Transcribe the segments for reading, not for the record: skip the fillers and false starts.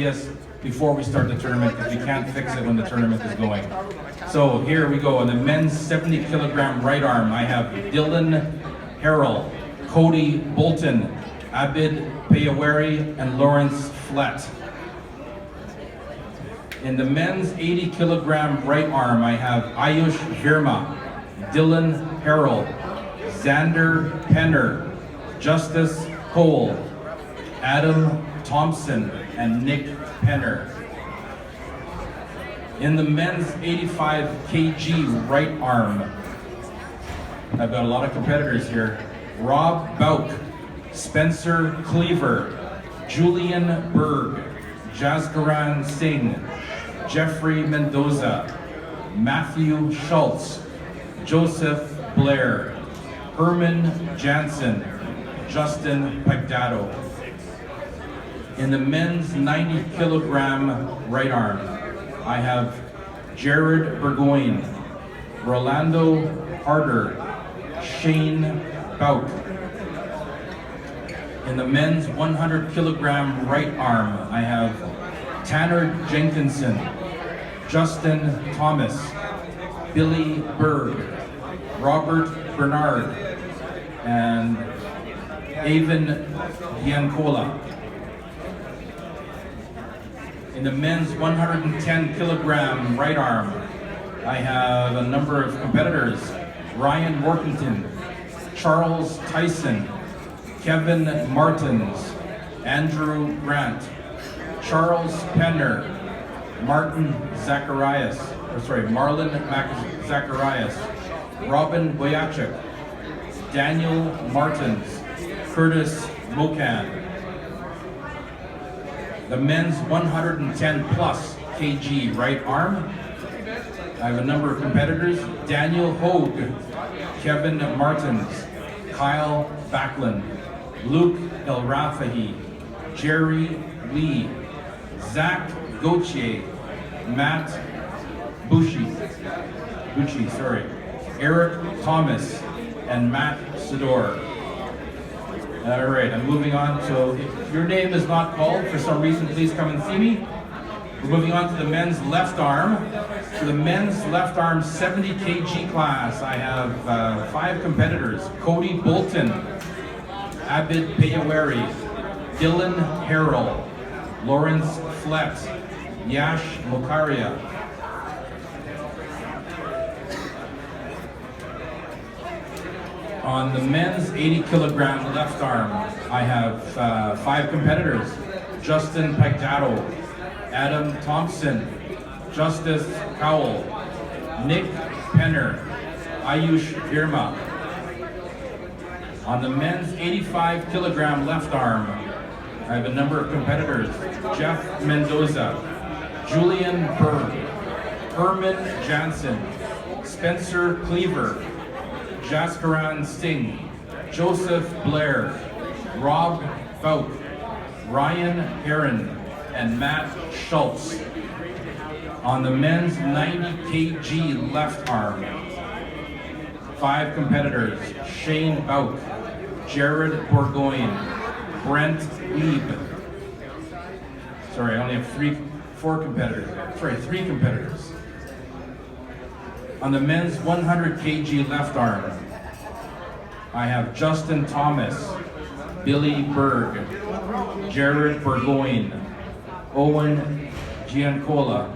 just before we start the tournament because we can't fix it when the tournament is going. So here we go. In the men's 70 kilogram right arm, I have Dylan Harrell, Cody Bolton, Abid Payawari, and Lawrence Flett. In the men's 80 kilogram right arm, I have Ayush Verma, Dylan Harrell, Xander Penner, Justice Cole, Adam Thompson, and Nick Penner. In the men's 85 kg right arm, I've got a lot of competitors here. Rob Bauk, Spencer Cleaver, Julian Berg, Jaskaran Singh, Jeffrey Mendoza, Matthew Schultz, Joseph Blair, Herman Jansen, Justin Pagdato. In the men's 90 kilogram right arm, I have Jared Burgoyne, Rolando Harder, Shane Bauk. In the men's 100 kilogram right arm, I have Tanner Jenkinson, Justin Thomas, Billy Berg, Robert Bernard, and Avon Giancola. In the men's 110 kilogram right arm, I have a number of competitors: Ryan Workington, Charles Tyson, Kevin Martins, Andrew Grant, Charles Penner, Marlon Zacharias, Robin Boyachuk, Daniel Martins, Curtis Mokan. The men's 110 plus kg right arm, I have a number of competitors: Daniel Hogue, Kevin Martins, Kyle Backlund, Luke El Rafahi, Jerry Lee, Zach Gauthier, Matt Bucci, Eric Thomas, and Matt Sador. All right, I'm moving on. So if your name is not called for some reason, please come and see me. We're moving on to the men's left arm. So the men's left arm 70 kg class, I have 5 competitors: Cody Bolton, Abid Payawari, Dylan Harrell, Lawrence Flett, Yash Mokaria. On the men's 80 kilogram left arm, I have 5 competitors: Justin Pagdato, Adam Thompson, Justice Cowell, Nick Penner, Ayush Virma. On the men's 85 kilogram left arm, I have a number of competitors: Jeff Mendoza, Julian Berg, Herman Jansen, Spencer Cleaver, Jaskaran Singh, Joseph Blair, Rob Bauk, Ryan Heron, and Matt Schultz. On the men's 90 kg left arm, 5 competitors: Shane Bauk, Jared Bourgogne, Brent Lieb. Sorry, I only have 3 competitors. On the men's 100 kg left arm, I have Justin Thomas, Billy Berg, Jared Burgoyne, Owen Giancola,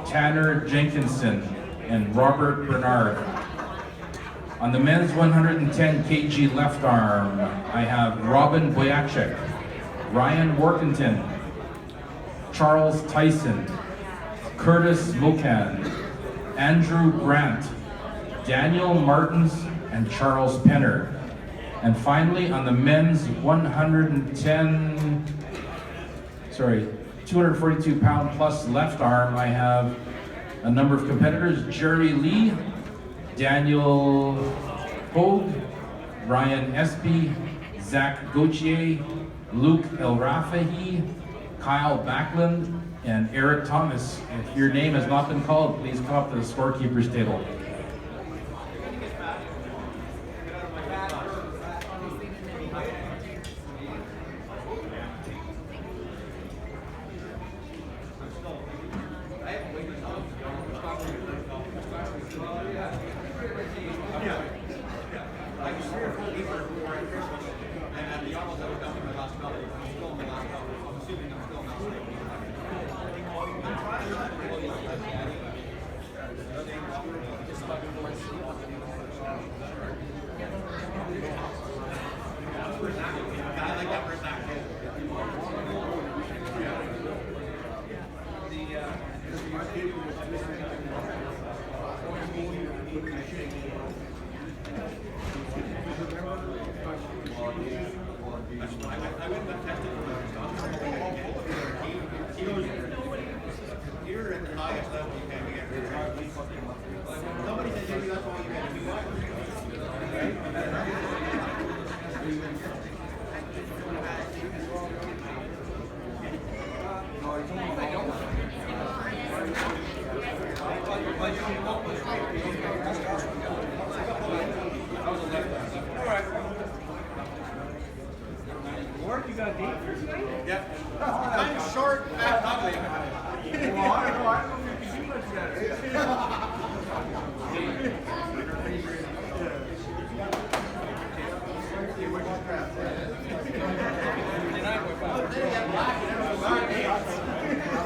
Tanner Jenkinson, and Robert Bernard. On the men's 110 kg left arm, I have Robin Boyachuk, Ryan Workington, Charles Tyson, Curtis Mokan, Andrew Grant, Daniel Martins, and Charles Penner. And finally, on the men's 242 pound plus left arm, I have a number of competitors: Jerry Lee, Daniel Hogue, Ryan Espy, Zach Gauthier, Luke El Rafahi, Kyle Backlund, and Eric Thomas. If your name has not been called, please come up to the scorekeeper's table.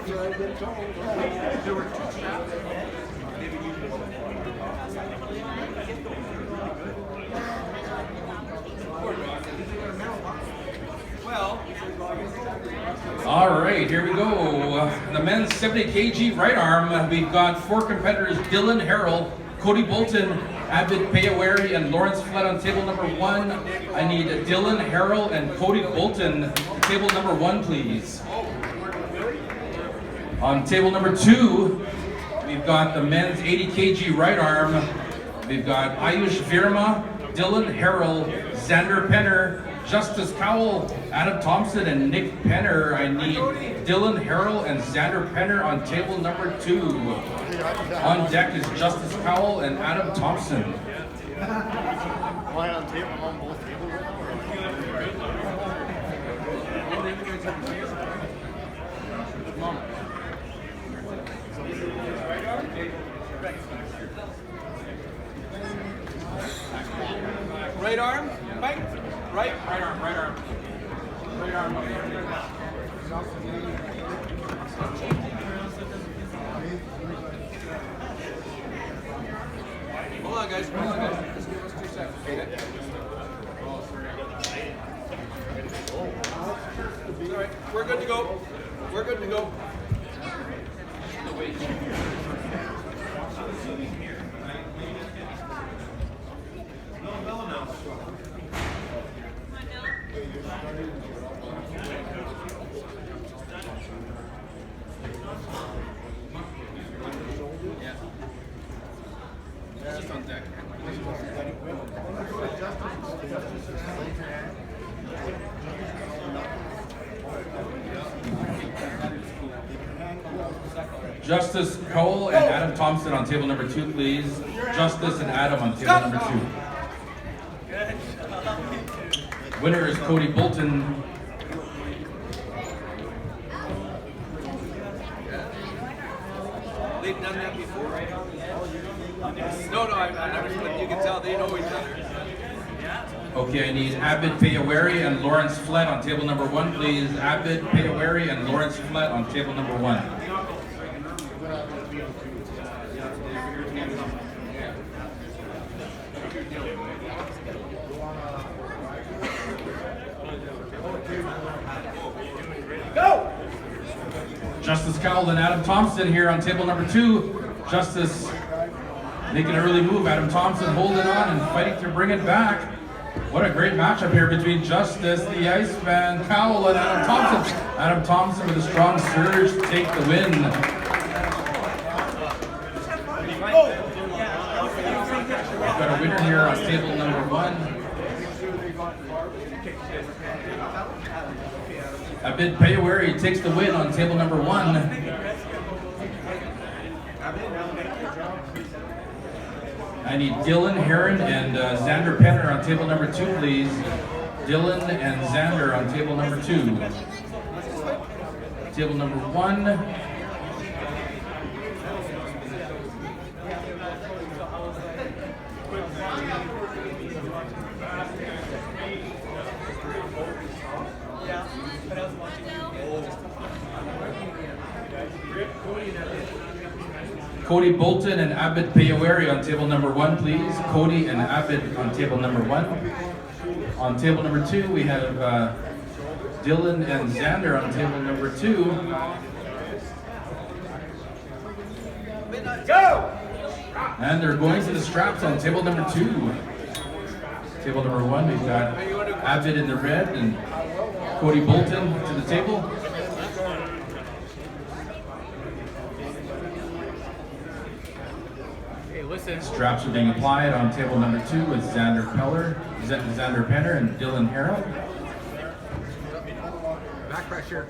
All right, here we go. The men's 70 kg right arm. We've got 4 competitors: Dylan Harrell, Cody Bolton, Abid Payawari, and Lawrence Flett on table number 1. I need Dylan Harrell and Cody Bolton. Table number 1, please. On table number 2, we've got the men's 80 kg right arm. We've got Ayush Virma, Dylan Harrell, Xander Penner, Justice Cowell, Adam Thompson, and Nick Penner. I need Dylan Harrell and Xander Penner on table number 2. On deck is Justice Cowell and Adam Thompson. Why on table on both tables right now? Right arm, Mike? Right arm. Right arm. Hold on, guys. Just give us 2 seconds. Okay? All right, we're good to go. We're good to go. Just on deck. Justice Cole and Adam Thompson on table number 2, please. Justice and Adam on table number 2. Winner is Cody Bolton. They've done that before, right? No, I never split. You can tell they know each other. Okay, I need Abid Payawari and Lawrence Flett on table number 1, please. Abid Payawari and Lawrence Flett on table number 1. Go! Justice Cowell and Adam Thompson here on table number 2. Justice making an early move. Adam Thompson holding on and fighting to bring it back. What a great matchup here between Justice, the Iceman, Cowell, and Adam Thompson. Adam Thompson with a strong surge to take the win. We've got a winner here on table number 1. Abid Payawari takes the win on table number 1. I need Dylan Heron and Xander Penner on table number 2, please. Dylan and Xander on table number 2. Table number 1. Cody Bolton and Abid Payawari on table number 1, please. Cody and Abid on table number 1. On table number 2, we have Dylan and Xander on table number 2. Go! And they're going to the straps on table number 2. Table number 1, we've got Abid in the red and Cody Bolton to the table. Straps are being applied on table number 2 with Xander Penner and Dylan Harrell. Back pressure.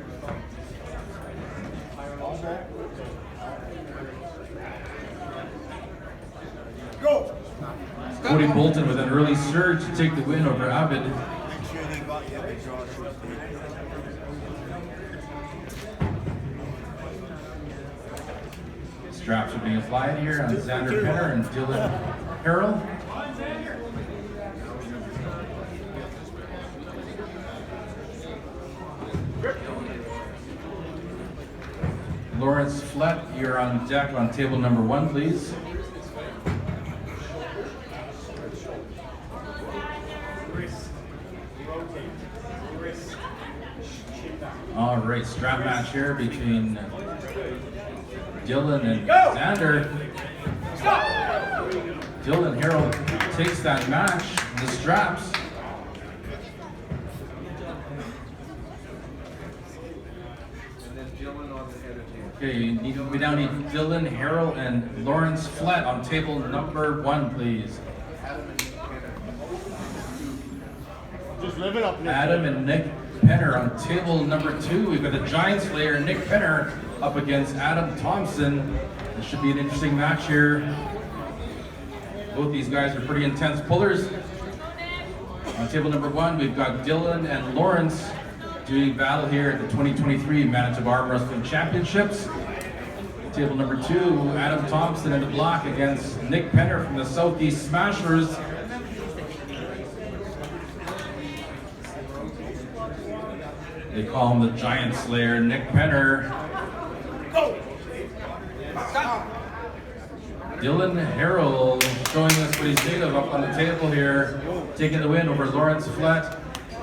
Go! Cody Bolton with an early surge to take the win over Abid. Straps are being applied here on Xander Penner and Dylan Harrell. Lawrence Flett, you're on deck on table number 1, please. All right, strap match here between Dylan and Xander. Dylan Harold takes that match, the straps. Okay, we now need Dylan Harold and Lawrence Flett on table number 1, please. Just live it up, Nick. Adam and Nick Penner on table number 2. We've got the Giant Slayer, Nick Penner, up against Adam Thompson. This should be an interesting match here. Both these guys are pretty intense pullers. On table number 1, we've got Dylan and Lawrence doing battle here at the 2023 Manitoba Arm Wrestling Championships. Table number 2, Adam Thompson in the block against Nick Penner from the Southeast Smashers. They call him the Giant Slayer, Nick Penner. Dylan Harold showing us what he's made of up on the table here, taking the win over Lawrence Flett.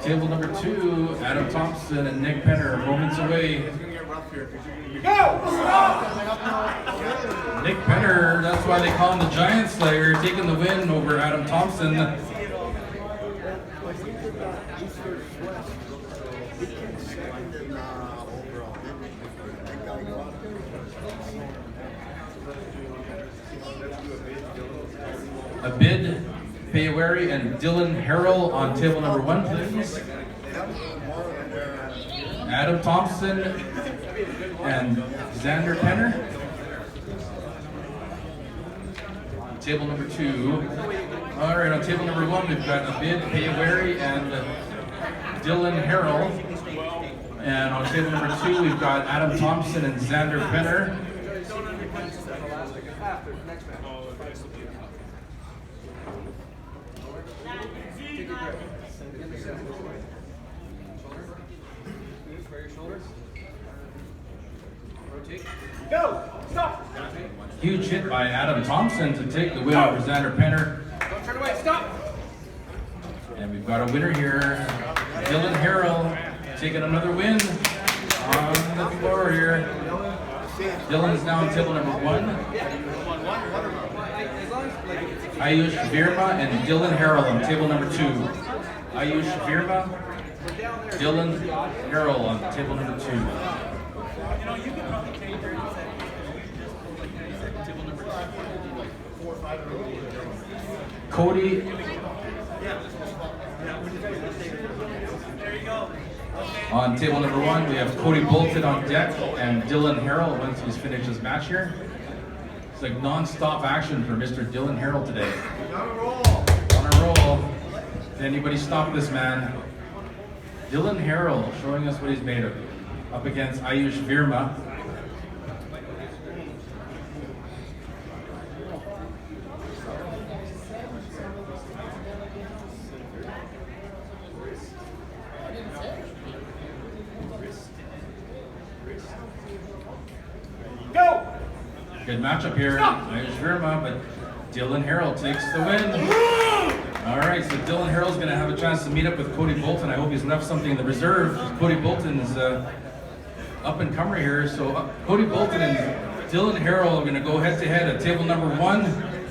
Table number 2, Adam Thompson and Nick Penner, moments away. Nick Penner, that's why they call him the Giant Slayer, taking the win over Adam Thompson. Abid Bayawari and Dylan Harrell on table number 1, please. Adam Thompson and Xander Penner. Table number 2. All right, on table number 1, we've got Abid Bayawari and Dylan Harrell. And on table number 2, we've got Adam Thompson and Xander Penner. Go! Stop! Huge hit by Adam Thompson to take the win over Xander Penner. Don't turn away, stop! And we've got a winner here, Dylan Harrell, taking another win on the floor here. Dylan's now on table number 1. Ayush Virma and Dylan Harrell on table number 2. Ayush Virma, Dylan Harrell on table number 2. Cody. On table number 1, we have Cody Bolton on deck and Dylan Harrell once he's finished his match here. It's like non-stop action for Mr. Dylan Harrell today. On a roll. Did anybody stop this man? Dylan Harrell showing us what he's made of. Up against Ayush Virma. Good matchup here. Ayush Virma, but Dylan Harrell takes the win. All right, so Dylan Harrell's going to have a chance to meet up with Cody Bolton. I hope he's left something in the reserve. Cody Bolton's up and comer here. So Cody Bolton and Dylan Harrell are going to go head-to-head at table number 1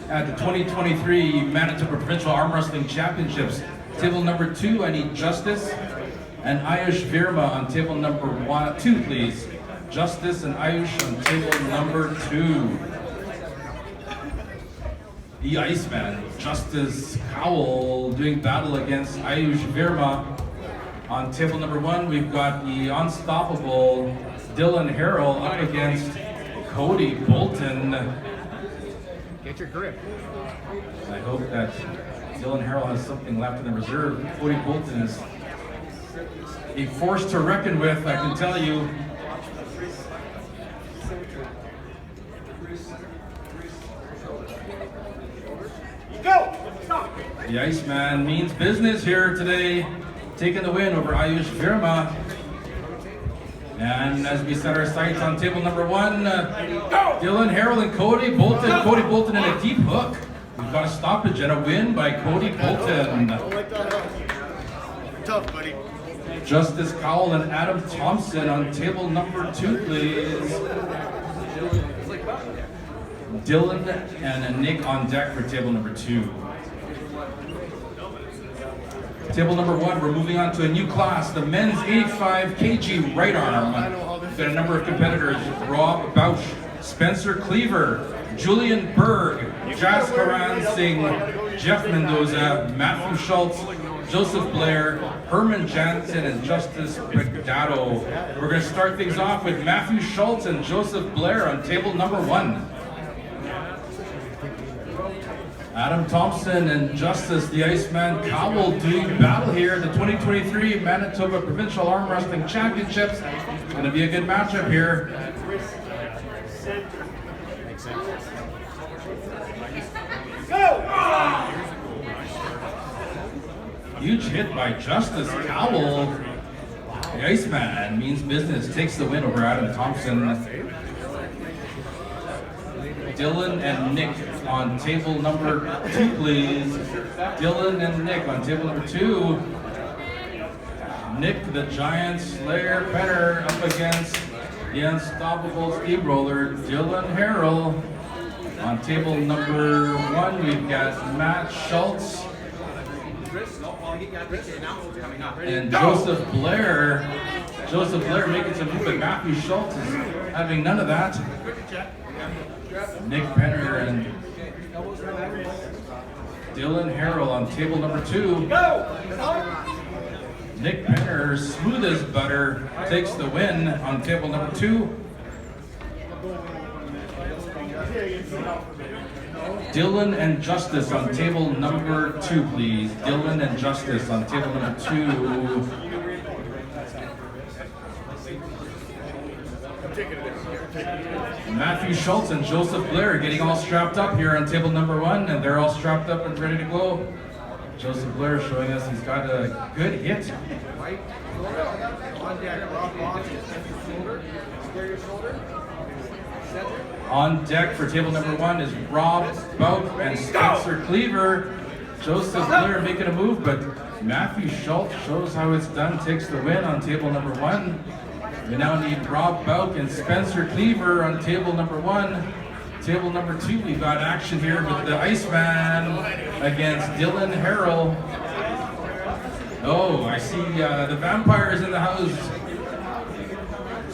at the 2023 Manitoba Provincial Arm Wrestling Championships. Table number 2, I need Justice and Ayush Virma on table number 2, please. Justice and Ayush on table number 2. The Iceman, Justice Cowell, doing battle against Ayush Virma. On table number 1, we've got the unstoppable Dylan Harrell up against Cody Bolton. Get your grip. I hope that Dylan Harrell has something left in the reserve. Cody Bolton is a force to reckon with, I can tell you. Go! Stop! The Iceman means business here today, taking the win over Ayush Virma. And as we set our sights on table number 1, Dylan, Harold, and Cody Bolton. Cody Bolton in a deep hook. We've got a stoppage and a win by Cody Bolton. Don't like that hook. Tough, buddy. Justice Cowell and Adam Thompson on table number 2, please. Dylan and Nick on deck for table number 2. Table number 1, we're moving on to a new class, the men's 85 kg right arm. We've got a number of competitors: Rob Bausch, Spencer Cleaver, Julian Berg, Jaskaran Singh, Jeff Mendoza, Matthew Schultz, Joseph Blair, Herman Jansen, and Justice Brigado. We're going to start things off with Matthew Schultz and Joseph Blair on table number 1. Adam Thompson and Justice the Iceman Cowell doing battle here. The 2023 Manitoba Provincial Arm Wrestling Championships. Going to be a good matchup here. Huge hit by Justice Cowell. The Iceman means business. Takes the win over Adam Thompson. Dylan and Nick on table number 2, please. Dylan and Nick on table number 2. Nick the Giant Slayer Penner up against the Unstoppable Steamroller, Dylan Harrell. On table number 1, we've got Matt Schultz and Joseph Blair. Joseph Blair making some move, but Matthew Schultz is having none of that. Nick Penner and Dylan Harrell on table number 2. Nick Penner, smooth as butter, takes the win on table number 2. Dylan and Justice on table number 2, please. Dylan and Justice on table number 2. Matthew Schultz and Joseph Blair getting all strapped up here on table number 1, and they're all strapped up and ready to go. Joseph Blair showing us he's got a good hit. On deck for table number 1 is Rob Bout and Spencer Cleaver. Joseph Blair making a move, but Matthew Schultz shows how it's done, takes the win on table number 1. We now need Rob Bout and Spencer Cleaver on table number 1. Table number 2, we've got action here with the Iceman against Dylan Harrell. Oh, I see the Vampires in the house.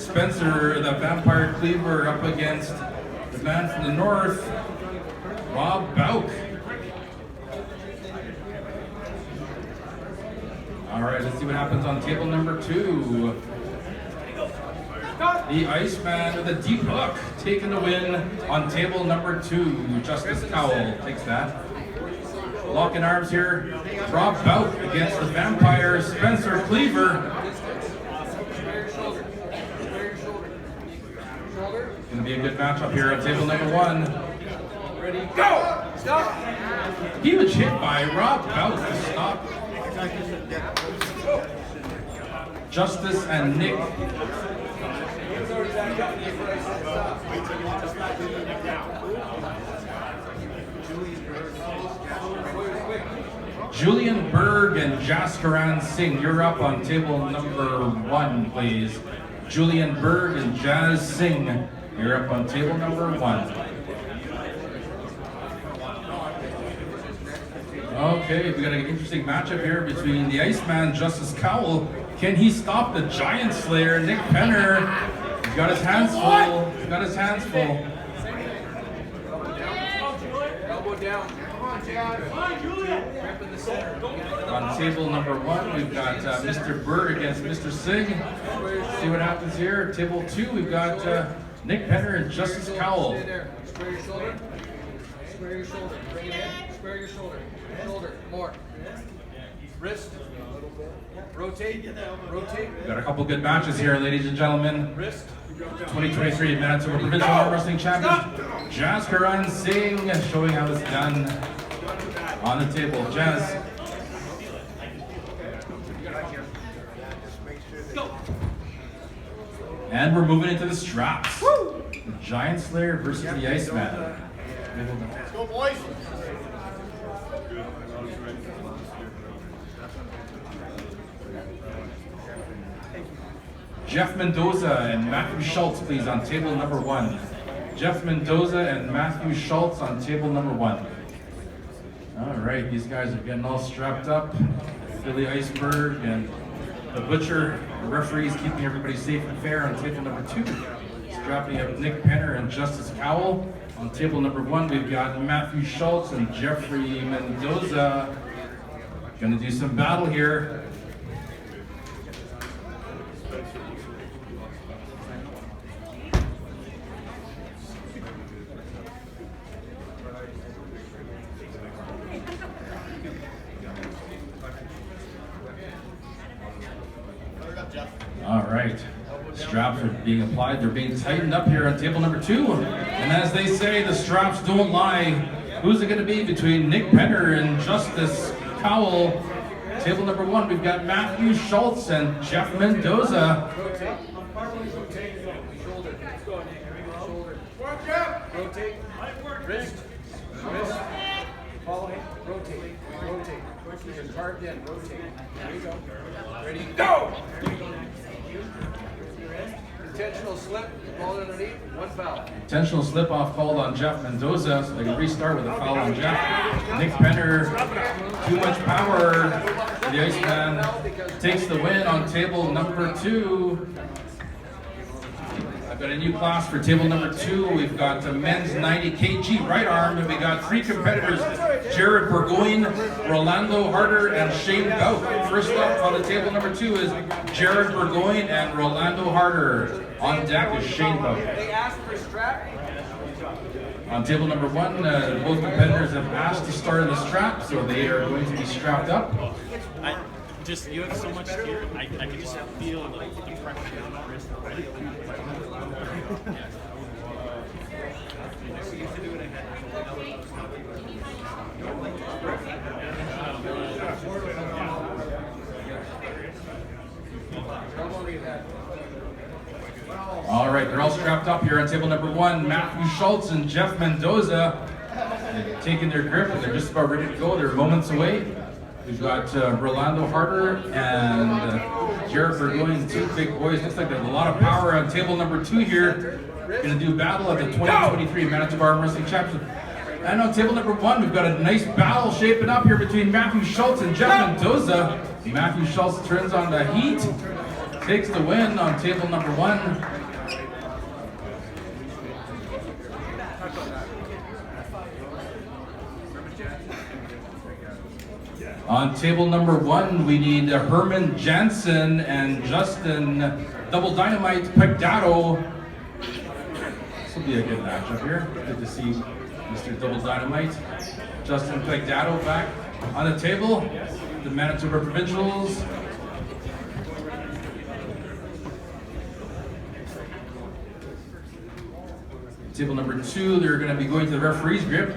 Spencer, the Vampire Cleaver, up against the man from the north, Rob Bout. All right, let's see what happens on table number 2. The Iceman with a deep hook, taking the win on table number 2. Justice Cowell takes that. Locking arms here. Rob Bout against the Vampire, Spencer Cleaver. Gonna be a good matchup here on table number 1. Ready, go! Stop! Huge hit by Rob Bout to stop Justice and Nick. Julian Berg and Jaskaran Singh, you're up on table number 1, please. Julian Berg and Jazz Singh, you're up on table number 1. Okay, we got an interesting matchup here between the Iceman, Justice Cowell. Can he stop the Giant Slayer, Nick Penner? He's got his hands full. He's got his hands full. Elbow down. On table number 1, we've got Mr. Berg against Mr. Singh. See what happens here. Table 2, we've got Nick Penner and Justice Cowell. Stay there. Square your shoulder. Square your shoulder. Bring it in. Square your shoulder. Shoulder. More. Wrist. Rotate. Rotate. We've got a couple good matches here, ladies and gentlemen. Wrist. 2023 Manitoba Provincial Arm Wrestling Champions. Jaskaran Singh showing how it's done on the table. Jazz. And we're moving into the straps. The Giant Slayer versus the Iceman. Let's go, boys. Jeff Mendoza and Matthew Schultz, please, on table number 1. Jeff Mendoza and Matthew Schultz on table number 1. All right, these guys are getting all strapped up. Billy Iceberg and the Butcher, the referees keeping everybody safe and fair on table number 2. Strapping up Nick Penner and Justice Cowell. On table number 1, we've got Matthew Schultz and Jeffrey Mendoza. Gonna do some battle here. All right, straps are being applied. They're being tightened up here on table number 2. And as they say, the straps don't lie. Who's it going to be between Nick Penner and Justice Cowell? Table number 1, we've got Matthew Schultz and Jeff Mendoza. Rotate. Wrist. Follow him. Rotate. You're carved in. Rotate. There you go. Ready? Go! Intentional slip. Ball underneath. 1 foul. Intentional slip off called on Jeff Mendoza, so they can restart with a foul on Jeff. Nick Penner, too much power. The Iceman takes the win on table number 2. I've got a new class for table number 2. We've got the men's 90 kg right arm, and we got 3 competitors: Jared Burgoyne, Rolando Harder, and Shane Bout. First up on the table number 2 is Jared Burgoyne and Rolando Harder. On deck is Shane Bout. They asked for strap. On table number 1, both competitors have asked to start in the strap, so they are going to be strapped up. You have so much here. I can just feel like the pressure on my wrist already. All right, they're all strapped up here on table number 1. Matthew Schultz and Jeff Mendoza taking their grip, and they're just about ready to go. They're moments away. We've got Rolando Harder and Jared Burgoyne, 2 big boys. Looks like there's a lot of power on table number 2 here. Going to do battle at the 2023 Manitoba Arm Wrestling Championship. And on table number 1, we've got a nice battle shaping up here between Matthew Schultz and Jeff Mendoza. Matthew Schultz turns on the heat, takes the win on table number 1. On table number 1, we need Herman Jansen and Justin Double Dynamite Pegdato. This will be a good matchup here. Good to see Mr. Double Dynamite. Justin Pegdato back on the table. The Manitoba Provincials. Table number 2, they're going to be going to the referee's grip.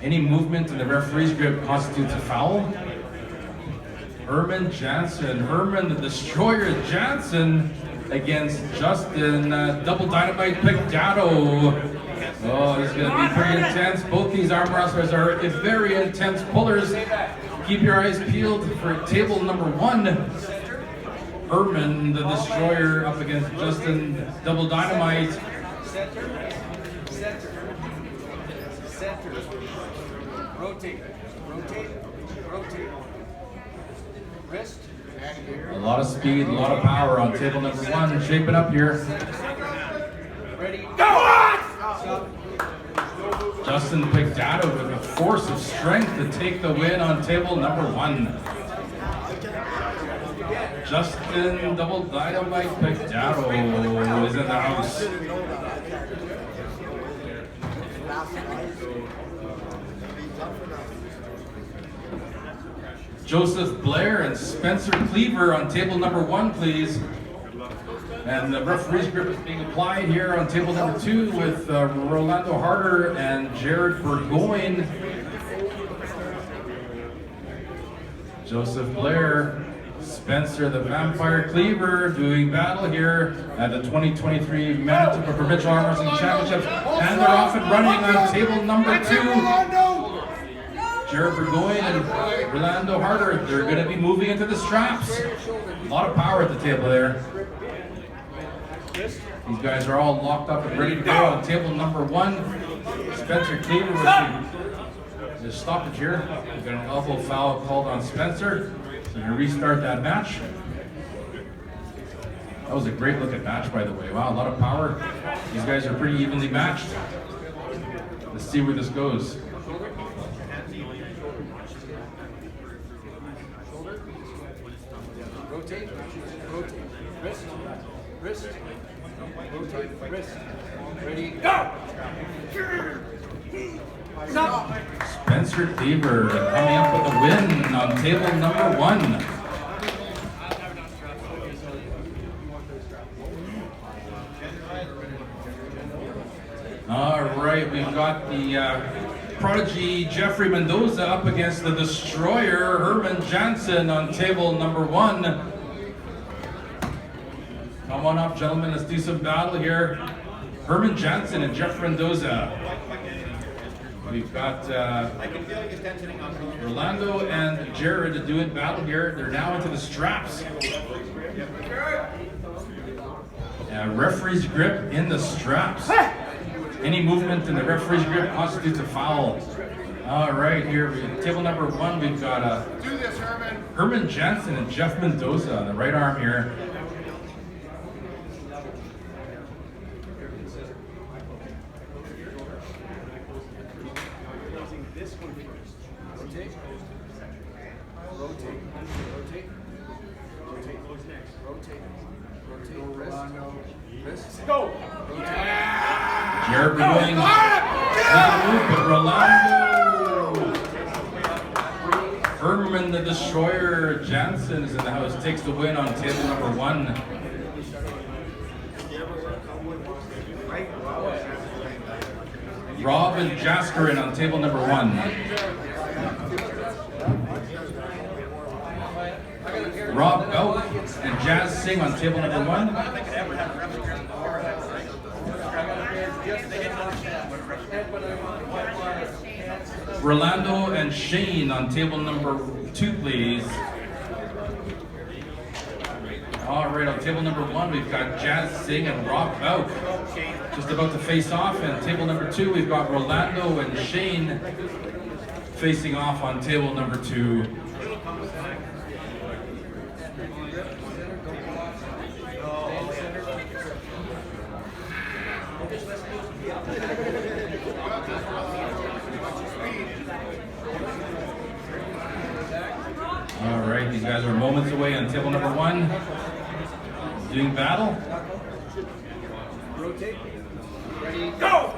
Any movement in the referee's grip constitutes a foul. Herman Jansen, Herman the Destroyer Jansen against Justin Double Dynamite Pegdato. Oh, this is going to be pretty intense. Both these arm wrestlers are very intense pullers. Keep your eyes peeled for table number 1. Herman the Destroyer up against Justin Double Dynamite. Center. Rotate. Wrist. A lot of speed, a lot of power on table number 1. Shaping up here. Ready? Go! Justin Pegdato with a force of strength to take the win on table number 1. Justin Double Dynamite Pegdato is in the house. Joseph Blair and Spencer Cleaver on table number 1, please. And the referee's grip is being applied here on table number 2 with Rolando Harder and Jared Burgoyne. Joseph Blair, Spencer the Vampire Cleaver doing battle here at the 2023 Manitoba Provincial Arm Wrestling Championships. And they're off and running on table number 2. Jared Burgoyne and Rolando Harder, they're going to be moving into the straps. A lot of power at the table there. These guys are all locked up and ready to go on table number 1. Spencer Cleaver with the stoppage here. We've got an elbow foul called on Spencer. So we're going to restart that match. That was a great looking match, by the way. Wow, a lot of power. These guys are pretty evenly matched. Let's see where this goes. Rotate, rotate, wrist, wrist, rotate, wrist. Ready, go! Stop! Spencer Cleaver coming up with a win on table number 1. All right, we've got the prodigy Jeffrey Mendoza up against the destroyer Herman Jansen on table number 1. Come on up, gentlemen, let's do some battle here. Herman Jansen and Jeff Mendoza. We've got Rolando and Jared doing battle here. They're now into the straps. Referee's grip in the straps. Any movement in the referee's grip constitutes a foul. All right, here, table number 1, we've got Do this, Herman. Herman Jansen and Jeff Mendoza on the right arm here. Rotate, rotate, rotate, rotate, rotate, rotate, wrist, wrist, go! Jared Burgoyne but Rolando. Herman the Destroyer Jansen is in the house, takes the win on table number 1. Rob and Jaskarin on table number 1. Rob Belk and Jazz Singh on table number 1. Rolando and Shane on table number 2, please. All right, on table number 1, we've got Jazz Singh and Rob Belk just about to face off. And table number 2, we've got Rolando and Shane facing off on table number 2. All right, these guys are moments away on table number 1. Doing battle. Rotate, ready, go!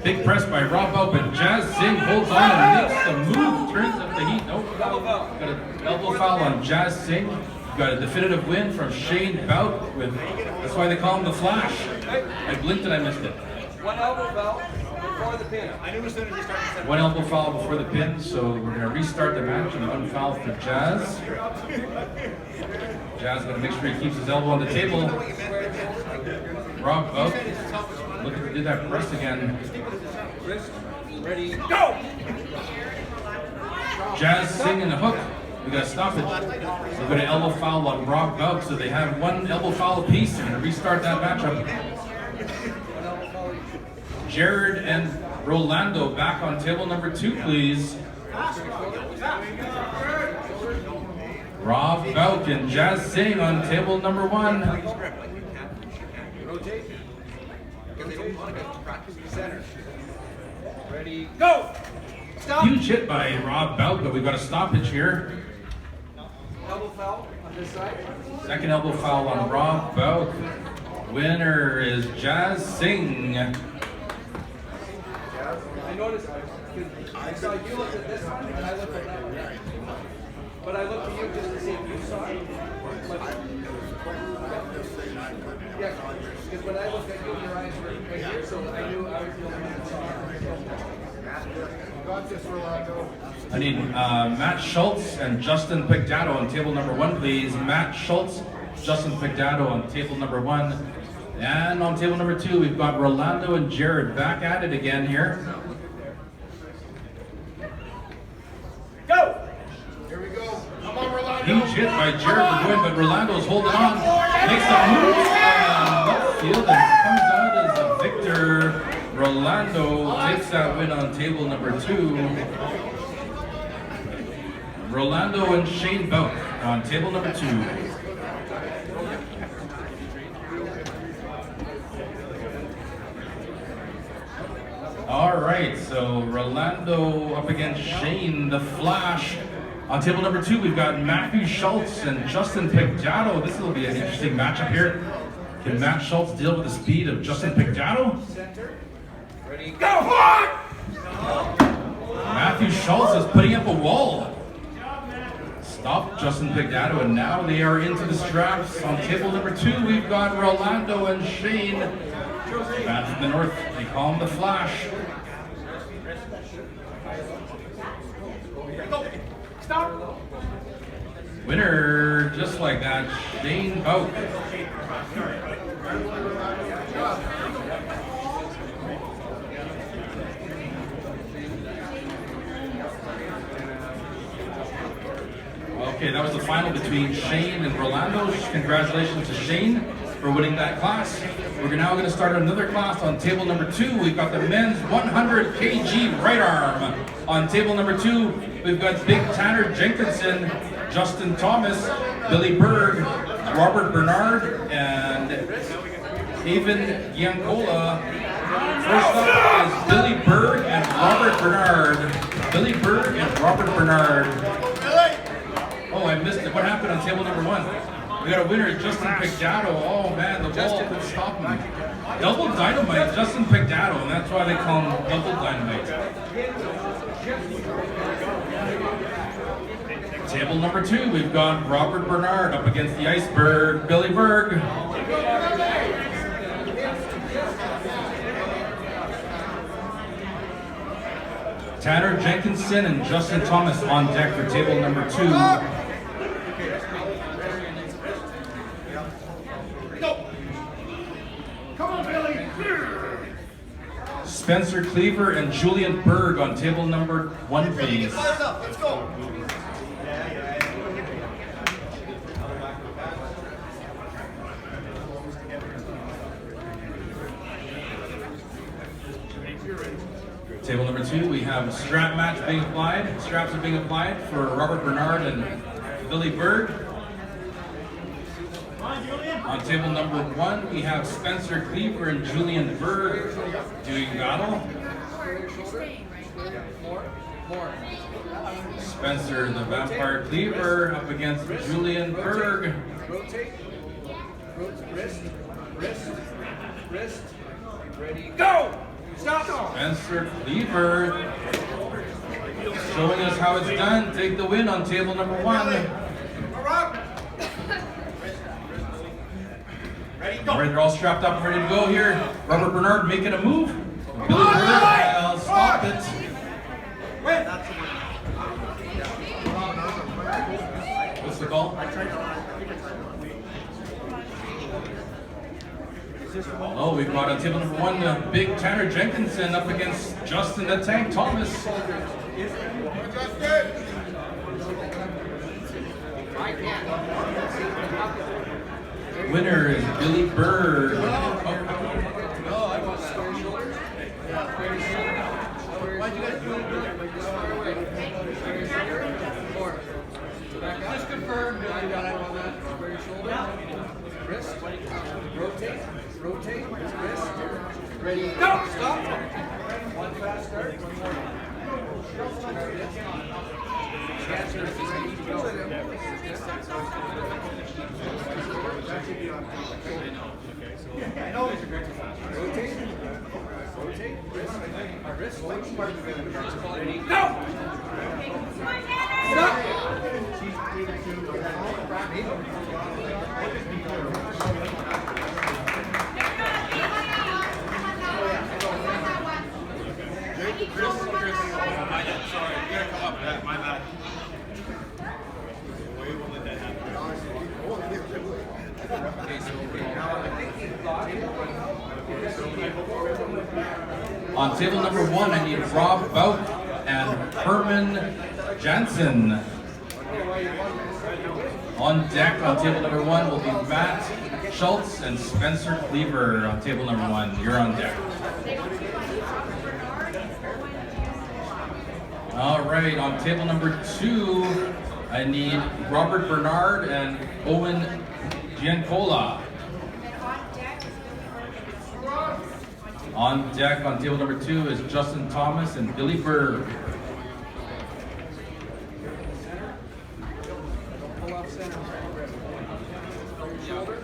Big press by Rob Belk, but Jazz Singh holds on and makes the move, turns up the heat. Nope. Got an elbow foul on Jazz Singh. Got a definitive win from Shane Bout. That's why they call him the Flash. I blinked and I missed it. One elbow foul before the pin. I knew as soon as he started. One elbow foul before the pin, so we're going to restart the match and 1 foul for Jazz. Jazz got to make sure he keeps his elbow on the table. Rob Bout, looking to do that press again. Wrist, ready, go! Jazz Singh in the hook. We got to stop it. We're going to elbow foul on Rob Bout, so they have 1 elbow foul apiece. They're going to restart that matchup. Jared and Rolando back on table number 2, please. Rob Bout and Jazz Singh on table number 1. Rotate. Center. Ready, go! Stop! Huge hit by Rob Bout, but we've got a stoppage here. Elbow foul on this side. Second elbow foul on Rob Bout. Winner is Jazz Singh. I noticed, I saw you look at this one, and I looked at that one. But I looked at you just to see if you saw it. Yeah, because when I looked at you, your eyes were right here, so I knew I was the only one that saw it. got this, Rolando. I need Matt Schultz and Justin Picdato on table number 1, please. Matt Schultz, Justin Picdato on table number 1. And on table number 2, we've got Rolando and Jared back at it again here. Go! Here we go. Come on, Rolando. Huge hit by Jared LeGuin, but Rolando's holding on. Makes a move and left field and comes out as a victor. Rolando takes that win on table number 2. Rolando and Shane Bout on table number 2. All right, so Rolando up against Shane the Flash. On table number 2, we've got Matthew Schultz and Justin Picdato. This will be an interesting matchup here. Can Matt Schultz deal with the speed of Justin Picdato? Ready, go! Matthew Schultz is putting up a wall. Stop Justin Picdato, and now they are into the straps. On table number 2, we've got Rolando and Shane. Back from the north, they call him the Flash. Stop. Winner, just like that, Shane Bout. Okay, that was the final between Shane and Rolando. Congratulations to Shane for winning that class. We're now going to start another class on table number 2. We've got the men's 100 kg right arm. On table number 2, we've got Big Tanner Jenkinson, Justin Thomas, Billy Berg, Robert Bernard, and Haven Giancola. First up is Billy Berg and Robert Bernard. Billy Berg and Robert Bernard. Oh, I missed it. What happened on table number 1? We got a winner, Justin Picdato. Oh man, the ball couldn't stop him. Double dynamite, Justin Picdato, and that's why they call him double dynamite. Table number 2, we've got Robert Bernard up against the Iceberg, Billy Berg. Tanner Jenkinson and Justin Thomas on deck for table number 2. Come on, Billy. Spencer Cleaver and Julian Berg on table number 1, please. Let's go. Table number 2, we have a strap match being applied. Straps are being applied for Robert Bernard and Billy Berg. On table number 1, we have Spencer Cleaver and Julian Berg doing battle. Spencer the Vampire Cleaver up against Julian Berg. Rotate. Wrist. Ready, go! Stop! Spencer Cleaver showing us how it's done. Take the win on table number 1. Ready, All go. right, they're all strapped up and ready to go here. Robert Bernard making a move. Billy Berg will stop it. What's the call? Oh, we've got on table number 1, Big Tanner Jenkinson up against Justin the Tank Thomas. Winner is Billy Berg. No, I want square shoulders. Why'd you guys do it? Just far away. Square shoulder. More. Back up. Just confirm. I got it on that. Square shoulder. Wrist. Rotate. Wrist. Ready. Go! Stop. One fast start. One more. Answer is ready to go. I know. Rotate. Wrist. Which part of it? Ready. Go! Stop! On table number 1, I need Rob Bout and Herman Jansen. On deck on table number 1 will be Matt Schultz and Spencer Cleaver on table number 1. You're on deck. All right, on table number 2, I need Robert Bernard and Owen Giancola. On deck on table number 2 is Justin Thomas and Billy Berg. Pull off center. Square your shoulder.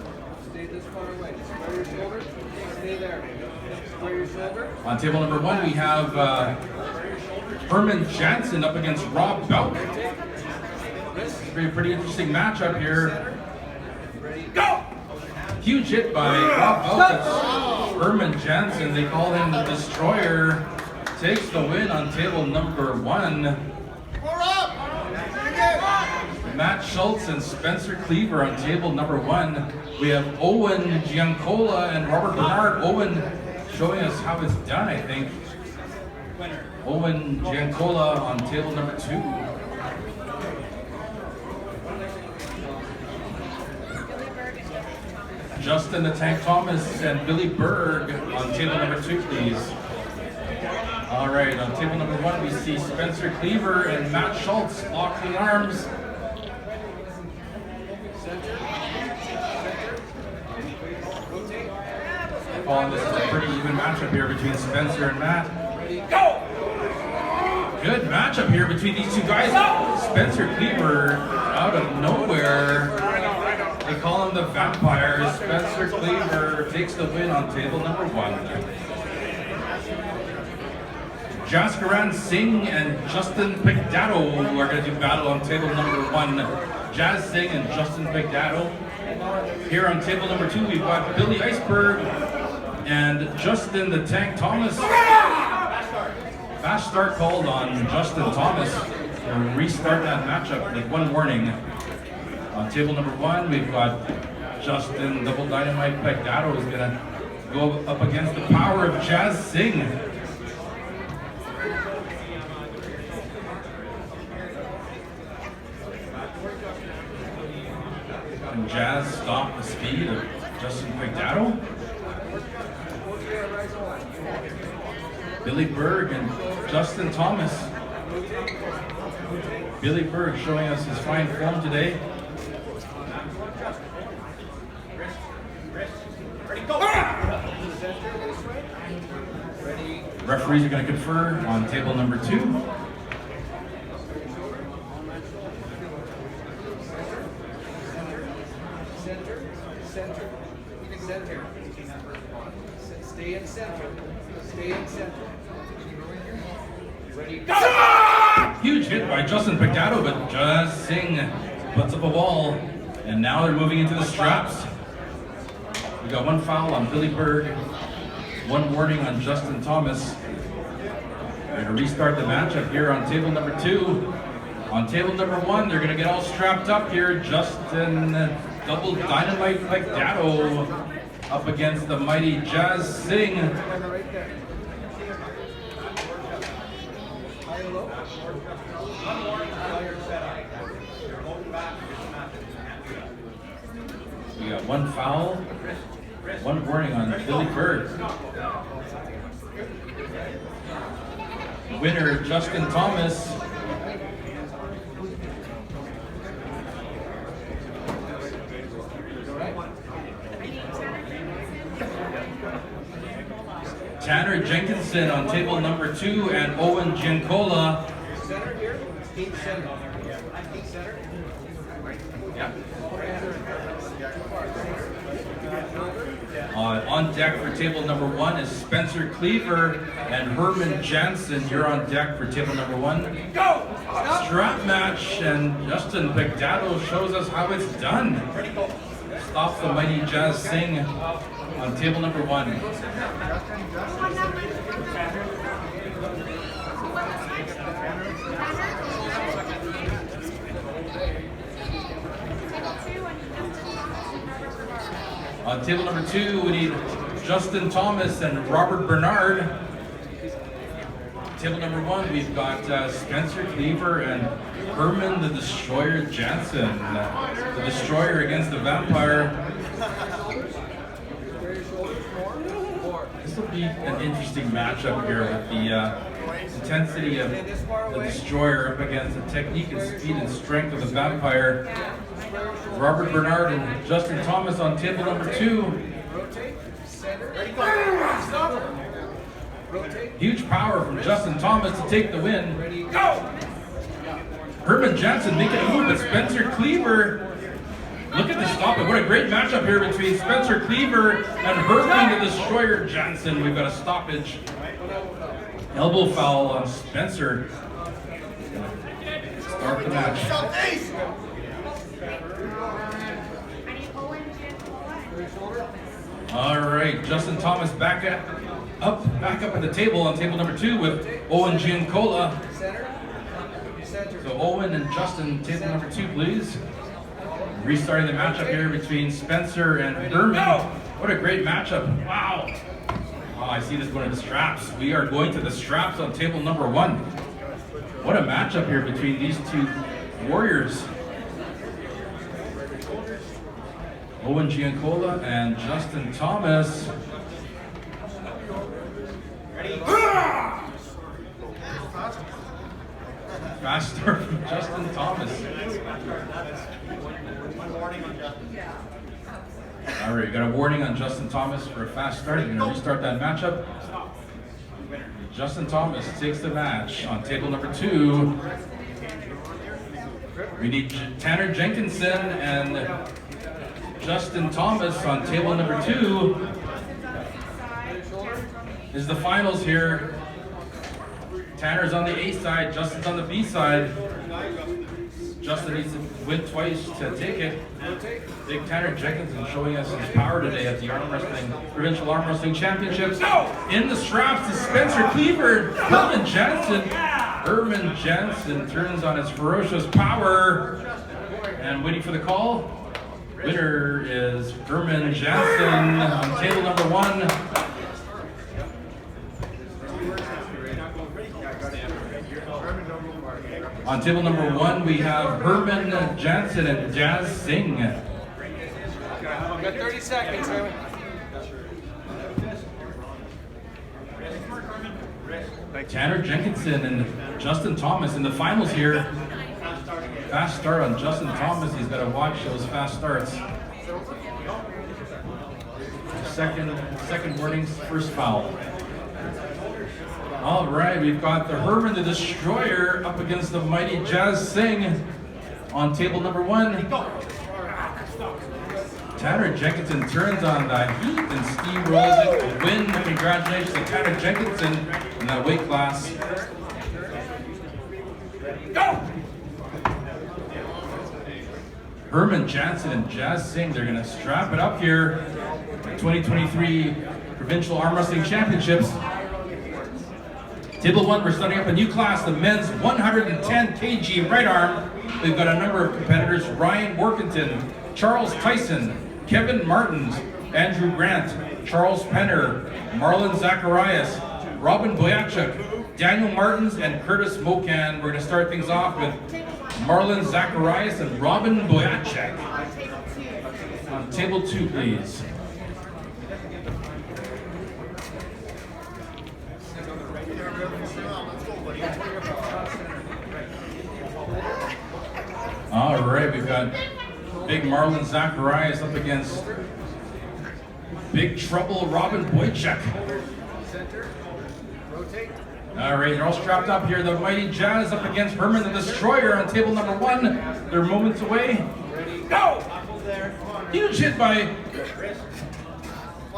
Stay this far away. Square your shoulder. Stay there. Square your shoulder. On table number 1, we have Herman Jansen up against Rob Bout. This is a pretty interesting matchup here. Go! Huge hit by Rob Bout. Herman Jansen, they call him the Destroyer, takes the win on table number 1. Matt Schultz and Spencer Cleaver on table number 1. We have Owen Giancola and Robert Bernard. Owen showing us how it's done, I think. Owen Giancola on table number 2. Justin the Tank Thomas and Billy Berg on table number 2, please. All right, on table number 1, we see Spencer Cleaver and Matt Schultz locking arms. Oh, this is a pretty even matchup here between Spencer and Matt. Go! Good matchup here between these two guys. Spencer Cleaver out of nowhere. They call him the Vampire. Spencer Cleaver takes the win on table number 1. Jaskaran Singh and Justin Pigdato are going to do battle on table number 1. Jazz Singh and Justin Pigdato. Here on table number 2, we've got Billy Iceberg and Justin the Tank Thomas. Fast start called on Justin Thomas. We'll restart that matchup with 1 warning. On table number 1, we've got Justin Double Dynamite Pegdato is going to go up against the power of Jazz Singh. Can Jazz stop the speed of Justin Pegdato? Billy Berg and Justin Thomas. Billy Berg showing us his fine form today. Referees are going to confer on table number 2. Center. Stay in center. Stay in center. Ready, go! Huge hit by Justin Pigdato, but Jazz Singh puts up a wall. And now they're moving into the straps. We got 1 foul on Billy Berg, 1 warning on Justin Thomas. We're going to restart the matchup here on table number 2. On table number 1, they're going to get all strapped up here. Justin Double Dynamite Pigdato up against the mighty Jazz Singh. We got 1 foul, 1 warning on Billy Berg. Winner Justin Thomas. Tanner Jenkinson on table number 2 and Owen Giancola. Center here. Keep center. Keep center. Yeah. On deck for table number 1 is Spencer Cleaver and Herman Jansen. You're on deck for table number 1. Go! Strap match, and Justin Pigdato shows us how it's done. Stops the mighty Jazz Singh on table number 1. On table number 2, we need Justin Thomas and Robert Bernard. Table number 1, we've got Spencer Cleaver and Herman the Destroyer Jansen. The Destroyer against the Vampire. This will be an interesting matchup here with the intensity of the Destroyer up against the technique and speed and strength of the Vampire. Robert Bernard and Justin Thomas on table number 2. Rotate, center, ready, go, stop. Rotate. Huge power from Justin Thomas to take the win. Ready, go! Herman Jansen making a move, but Spencer Cleaver. Look at this stop it. What a great matchup here between Spencer Cleaver and Herman the Destroyer Jansen. We've got a stoppage. Elbow foul on Spencer. Start the match. All right, Justin Thomas back up at the table on table number 2 with Owen Giancola. So Owen and Justin, table number 2, please. Restarting the matchup here between Spencer and Herman. What a great matchup! Wow. Oh, I see this going to the straps. We are going to the straps on table number 1. What a matchup here between these two warriors. Owen Giancola and Justin Thomas. Ready? Fast start from Justin Thomas. All right, got a warning on Justin Thomas for a fast start. We're going to restart that matchup. Justin Thomas takes the match on table number 2. We need Tanner Jenkinson and Justin Thomas on table number 2. This is the finals here. Tanner's on the A side, Justin's on the B side. Justin needs to win twice to take it. Big Tanner Jenkinson showing us his power today at the Provincial Arm Wrestling Championships. In the straps is Spencer Cleaver, Herman Jansen. Herman Jansen turns on his ferocious power. And waiting for the call. Winner is Herman Jansen on table number 1. On table number 1, we have Herman Jansen and Jazz Singh. Got 30 seconds, Herman. Tanner Jenkinson and Justin Thomas in the finals here. Fast start on Justin Thomas. He's got to watch those fast starts. Second warnings, first foul. All right, we've got the Herman the Destroyer up against the mighty Jazz Singh on table number 1. Tanner Jenkinson turns on the heat and steamrolls it. Win. Congratulations to Tanner Jenkinson in that weight class. Go! Herman Jansen and Jazz Singh, they're going to strap it up here for 2023 Provincial Arm Wrestling Championships. Table 1, we're starting up a new class, the men's 110 kg right arm. We've got a number of competitors: Ryan Workington, Charles Tyson, Kevin Martins, Andrew Grant, Charles Penner, Marlon Zacharias, Robin Boyachuk, Daniel Martins, and Curtis Mocan. We're going to start things off with Marlon Zacharias and Robin Boyachuk. On table 2, please. All right, we've got big Marlon Zacharias up against Big Trouble Robin Boychuk. Center, rotate. All right, they're all strapped up here. The mighty Jazz up against Herman the Destroyer on table number 1. They're moments away. Go! Huge hit by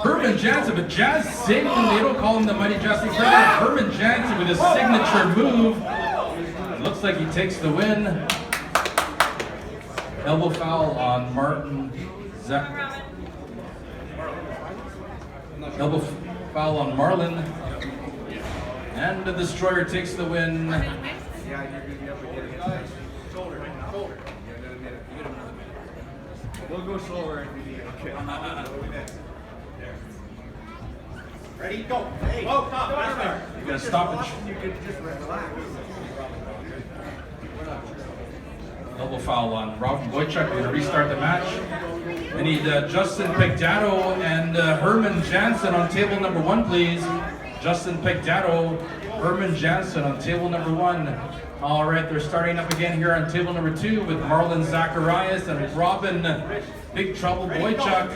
Herman Jansen, but Jazz Singh, they don't call him the mighty Jazz Singh. Herman Jansen with his signature move. It looks like he takes the win. Elbow foul on Elbow foul on Marlon. And the Destroyer takes the win. Yeah, you're going to be up again. Shoulder. We'll go slower if you need. Okay. Ready? Go. Hey. Whoa, stop. Fast start. Gonna stoppage. You could just relax. Double foul on Robin Wojcik. We're gonna restart the match. I need Justin Pigdato and Herman Jansen on table number 1, please. Justin Pigdato, Herman Jansen on table number 1. All right, they're starting up again here on table number 2 with Marlon Zacharias and Robin Big Trouble Wojcik.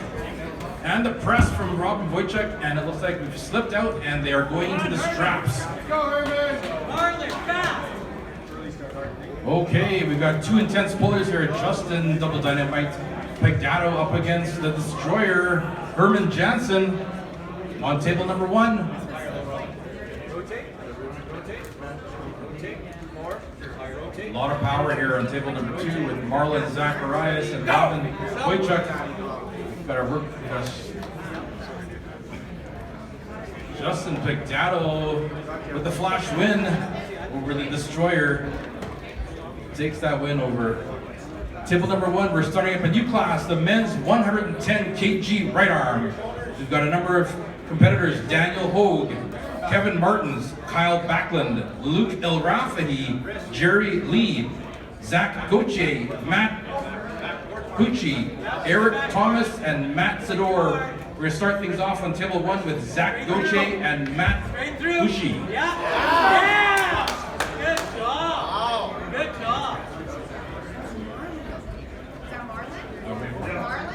And the press from Robin Wojcik, and it looks like we've slipped out and they are going into the straps. Go, Herman! Marlon, fast! Okay, we've got 2 intense pullers here. Justin Double Dynamite Pigdato up against the Destroyer Herman Jansen on table number 1. Rotate. More. Rotate. A lot of power here on table number 2 with Marlon Zacharias and Robin Wojcik. Better work with us. Justin Pigdato with the flash win over the Destroyer. Takes that win over. Table number 1, we're starting up a new class, the men's 110 kg right arm. We've got a number of competitors: Daniel Hogue, Kevin Martins, Kyle Backlund, Luke Elrafahi, Jerry Lee, Zach Gauthier, Matt Pucci, Eric Thomas, and Matt Sador. We're going to start things off on table 1 with Zach Gauthier and Matt Pucci. Yeah! Good job! Good job! Is that Marlon? Marlon?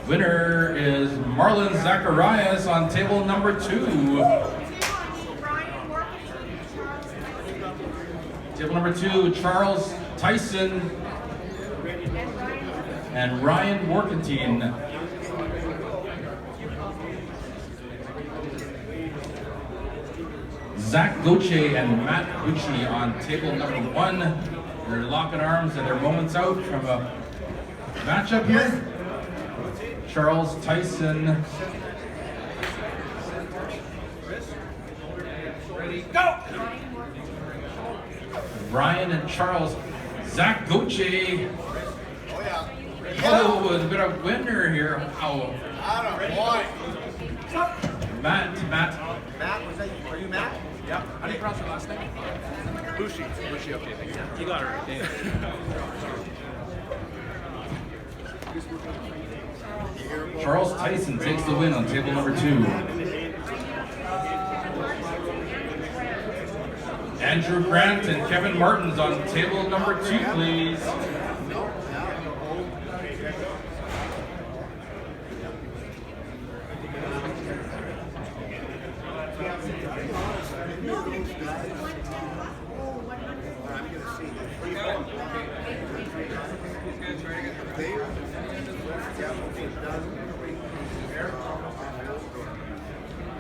Winner is Marlon Zacharias on table number 2. Table number 2, Charles Tyson and Ryan Workentine. Zach Gauthier and Matt Pucci on table number 1. They're locking arms and they're moments out from a matchup here. Charles Tyson. Ready, go! Ryan and Charles. Zach Gauthier. Oh, a bit of winner here. Wow. Matt. Matt, was that, are you Matt? Yep. How do you pronounce your last name? Bushi, okay, thank you. You got it right. Yeah. Charles Tyson takes the win on table number 2. Andrew Grant and Kevin Martins on table number 2, please.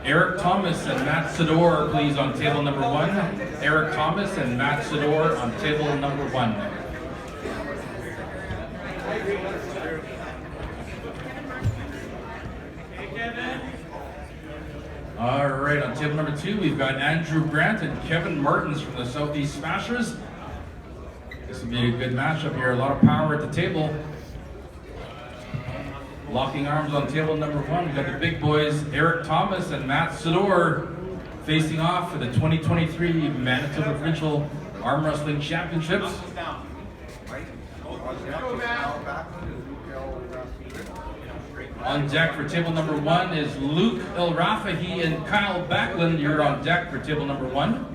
Eric Thomas and Matt Sador, please, on table number 1. Eric Thomas and Matt Sador on table number 1. All right, on table number 2, we've got Andrew Grant and Kevin Martins from the Southeast Smashers. This will be a good matchup here. A lot of power at the table. Locking arms on table number 1. We've got the big boys, Eric Thomas and Matt Sador, facing off for the 2023 Manitoba Provincial Arm Wrestling Championships. On deck for table number 1 is Luke Elrafahi and Kyle Backlund. You're on deck for table number 1.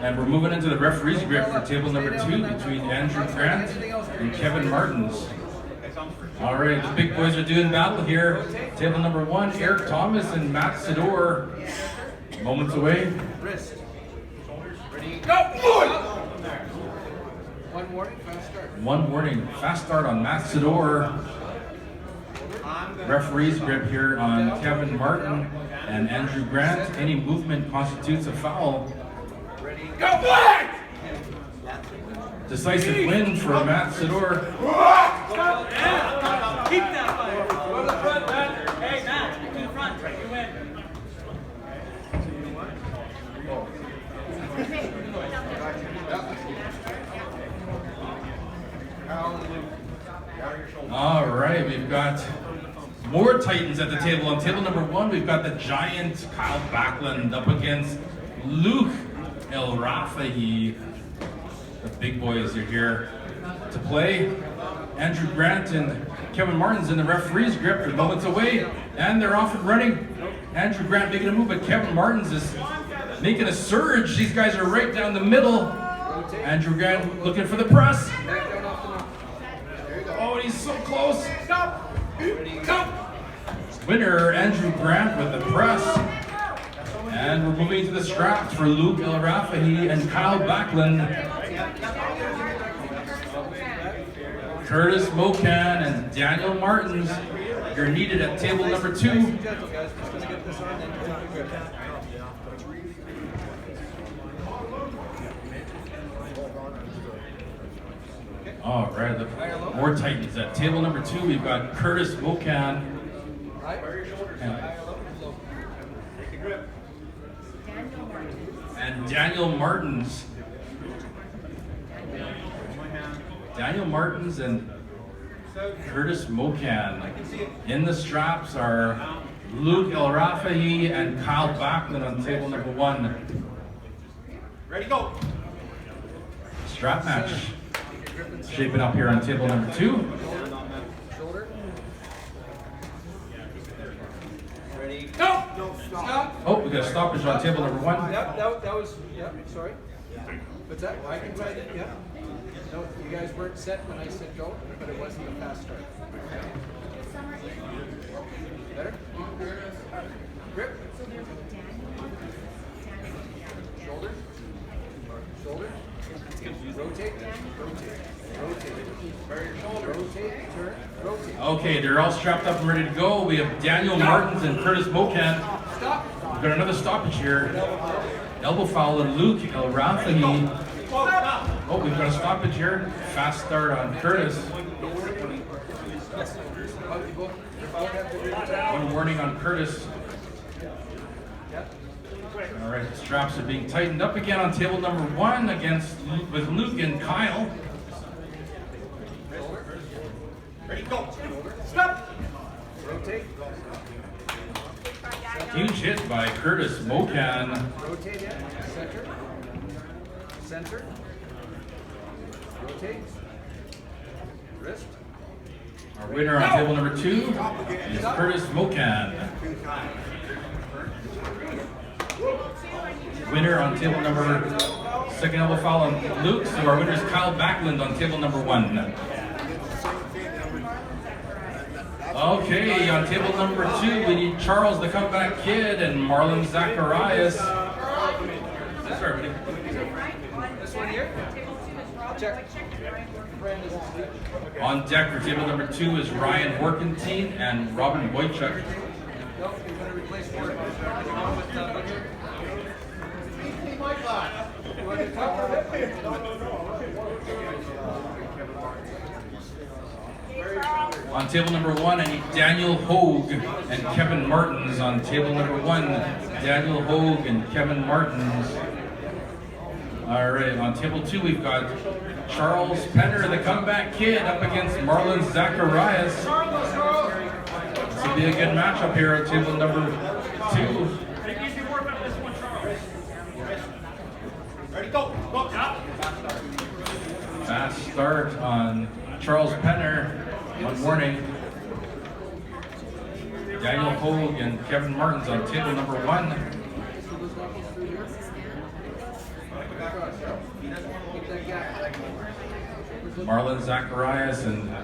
And we're moving into the referee's grip for table number 2 between Andrew Grant and Kevin Martins. All right, the big boys are doing battle here. Table number 1, Eric Thomas and Matt Sador. Moments away. Wrist. Ready, go! One warning, fast start. One warning, fast start on Matt Sador. Referee's grip here on Kevin Martin and Andrew Grant. Any movement constitutes a foul. Ready, go! Decisive win for Matt Sador. Keep that fight. Go to the front, Matt. Hey, Matt, to the front. You win. All right, we've got More Titans at the table. On table number 1, we've got the giant Kyle Backlund up against Luke El Rafahi. The big boys are here to play. Andrew Grant and Kevin Martin's in the referee's grip. They're moments away, and they're off and running. Andrew Grant making a move, but Kevin Martin's is making a surge. These guys are right down the middle. Andrew Grant looking for the press. Oh, he's so close. Stop. Winner, Andrew Grant with the press. And we're moving to the straps for Luke El Rafahi and Kyle Backlund. Curtis Mocan and Daniel Martins, you're needed at table number 2. All right, more Titans at table number 2. We've got Curtis Mocan and Daniel Martins. Daniel Martins and Curtis Mocan. In the straps are Luke El Rafahi and Kyle Backlund on table number 1. Ready, go. Strap match shaping up here on table number 2. Shoulder. Ready, go! Stop. Oh, we got a stoppage on table number 1. Yep, that was, yep, sorry. What's that? I can try that, yeah. No, you guys weren't set when I said go, but it wasn't a fast start. Better? Grip. Shoulder. Shoulder. Rotate. Rotate. Rotate. Rotate. Turn. Rotate. Okay, they're all strapped up and ready to go. We have Daniel Martins and Curtis Mocan. Stop. We've got another stoppage here. Elbow foul and Luke El Rafahi. Oh, we've got a stoppage here. Fast start on Curtis. One warning on Curtis. All right, the straps are being tightened up again on table number 1 with Luke and Kyle. Ready, go. Stop. Rotate. Huge hit by Curtis Mocan. Rotate in. Center. Center. Rotate. Wrist. Our winner on table number 2 is Curtis Mocan. Winner on table number, second elbow foul on Luke, so our winner is Kyle Backlund on table number 1. Okay, on table number 2, we need Charles the Comeback Kid and Marlon Zacharias. Sorry, This one here. Check. on deck for table number 2 is Ryan Workentine and Robin Wojcik. Nope, you're going to replace one. On table number 1, I need Daniel Hogue and Kevin Martins on table number 1. Daniel Hogue and Kevin Martins. All right, on table 2, we've got Charles Penner, the Comeback Kid, up against Marlon Zacharias. This will be a good matchup here on table number 2. Ready, go. Go. Fast start on Charles Penner. One warning. Daniel Hogue and Kevin Martins on table number 1. Marlon Zacharias and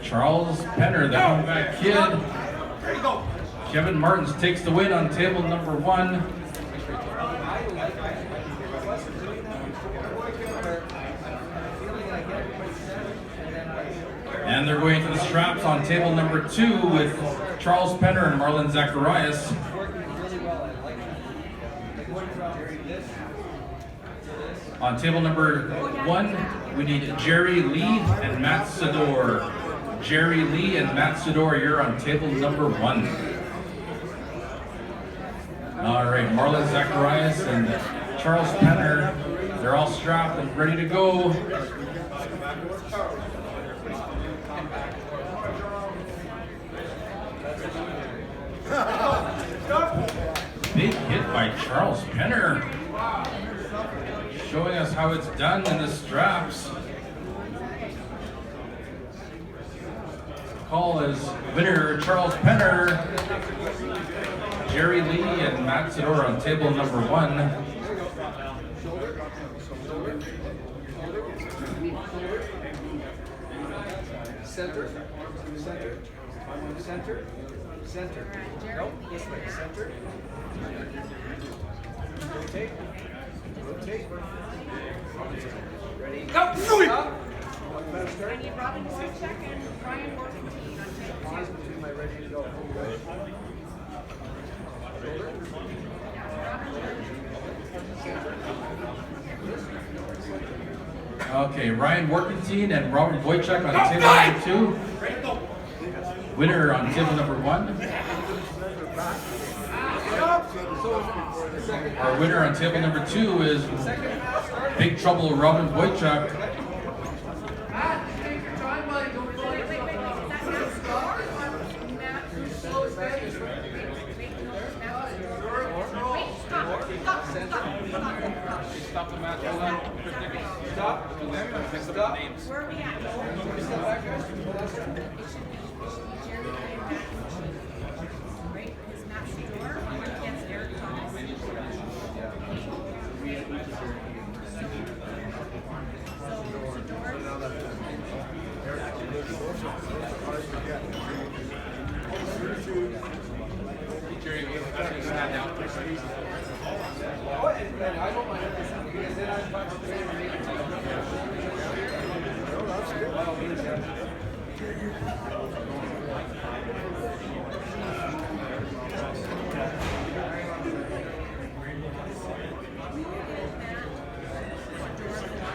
Charles Penner, the Comeback Kid. Ready, go. Kevin Martins takes the win on table number 1. And they're going to the straps on table number 2 with Charles Penner and Marlon Zacharias. On table number 1, we need Jerry Lee and Matt Sador. Jerry Lee and Matt Sador, you're on table number 1. All right, Marlon Zacharias and Charles Penner, they're all strapped and ready to go. by Charles Penner, showing us how it's done in the straps. Call is winner Charles Penner, Jerry Lee and Matt Sador on table number 1. Center, center, center, center. Nope, this way, center. Rotate, rotate. Ready, go! I need Robin Wojciak and Ryan Worthington on table Pause 2. between my ready to go. Shoulder. Okay, Ryan Workentine and Robert Wojciak on table number 2. Winner on table number 1. Our winner on table number 2 is Big Trouble Robin Wojciak. Stop the match. Hold on. Stop. Stop. Where are we at? Step back, guys. It should be Jerry and Matt. Right? Is Matt Sador against Eric Thomas. So Jerry, you have to stand down. Oh, and I don't mind this because then I'm about to play and make it take. No, that's good. By all means, yeah.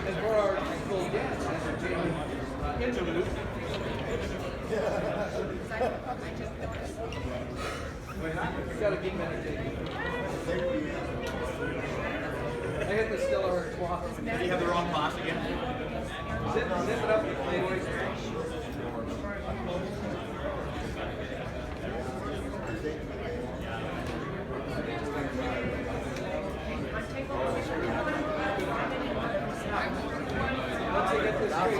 And for our full dance entertainment interlude. You gotta keep entertaining. I hit the Stella or cloth. Did you have the wrong class again? Zip it up, ladies. Once you get this straight.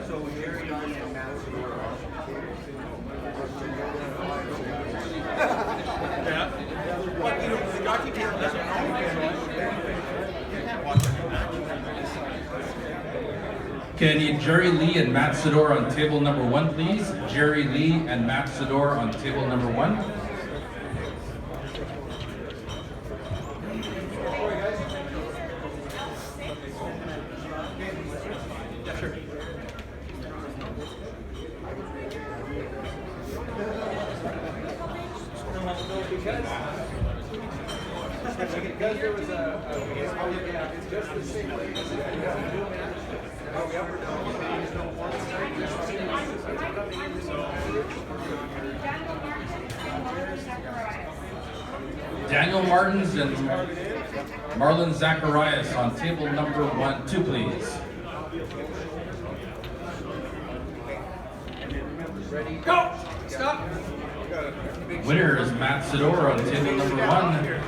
So Jerry and Matt Yeah. What, you know, the jockey team doesn't know. Okay, I need Jerry Lee and Matt Sador on table number 1, please. Jerry Lee and Matt Sador on table number 1. Yeah, sure. Because there was it's just the same way. It's just a new match. Are we up or down? Daniel Martins and Marlon Zacharias on table number 1, 2, please. Ready, go! Stop! Winner is Matt Sador on table number 1.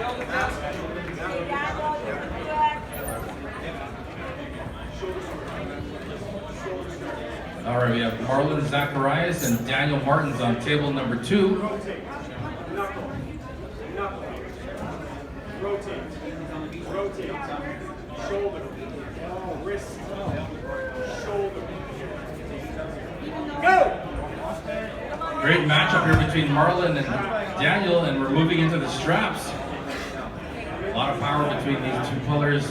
All right, we have Marlon Zacharias and Daniel Martins on table number 2. rotate, rotate, shoulder, wrist, shoulder. Go! Great matchup here between Marlon and Daniel, and we're moving into the straps. A lot of power between these two pullers.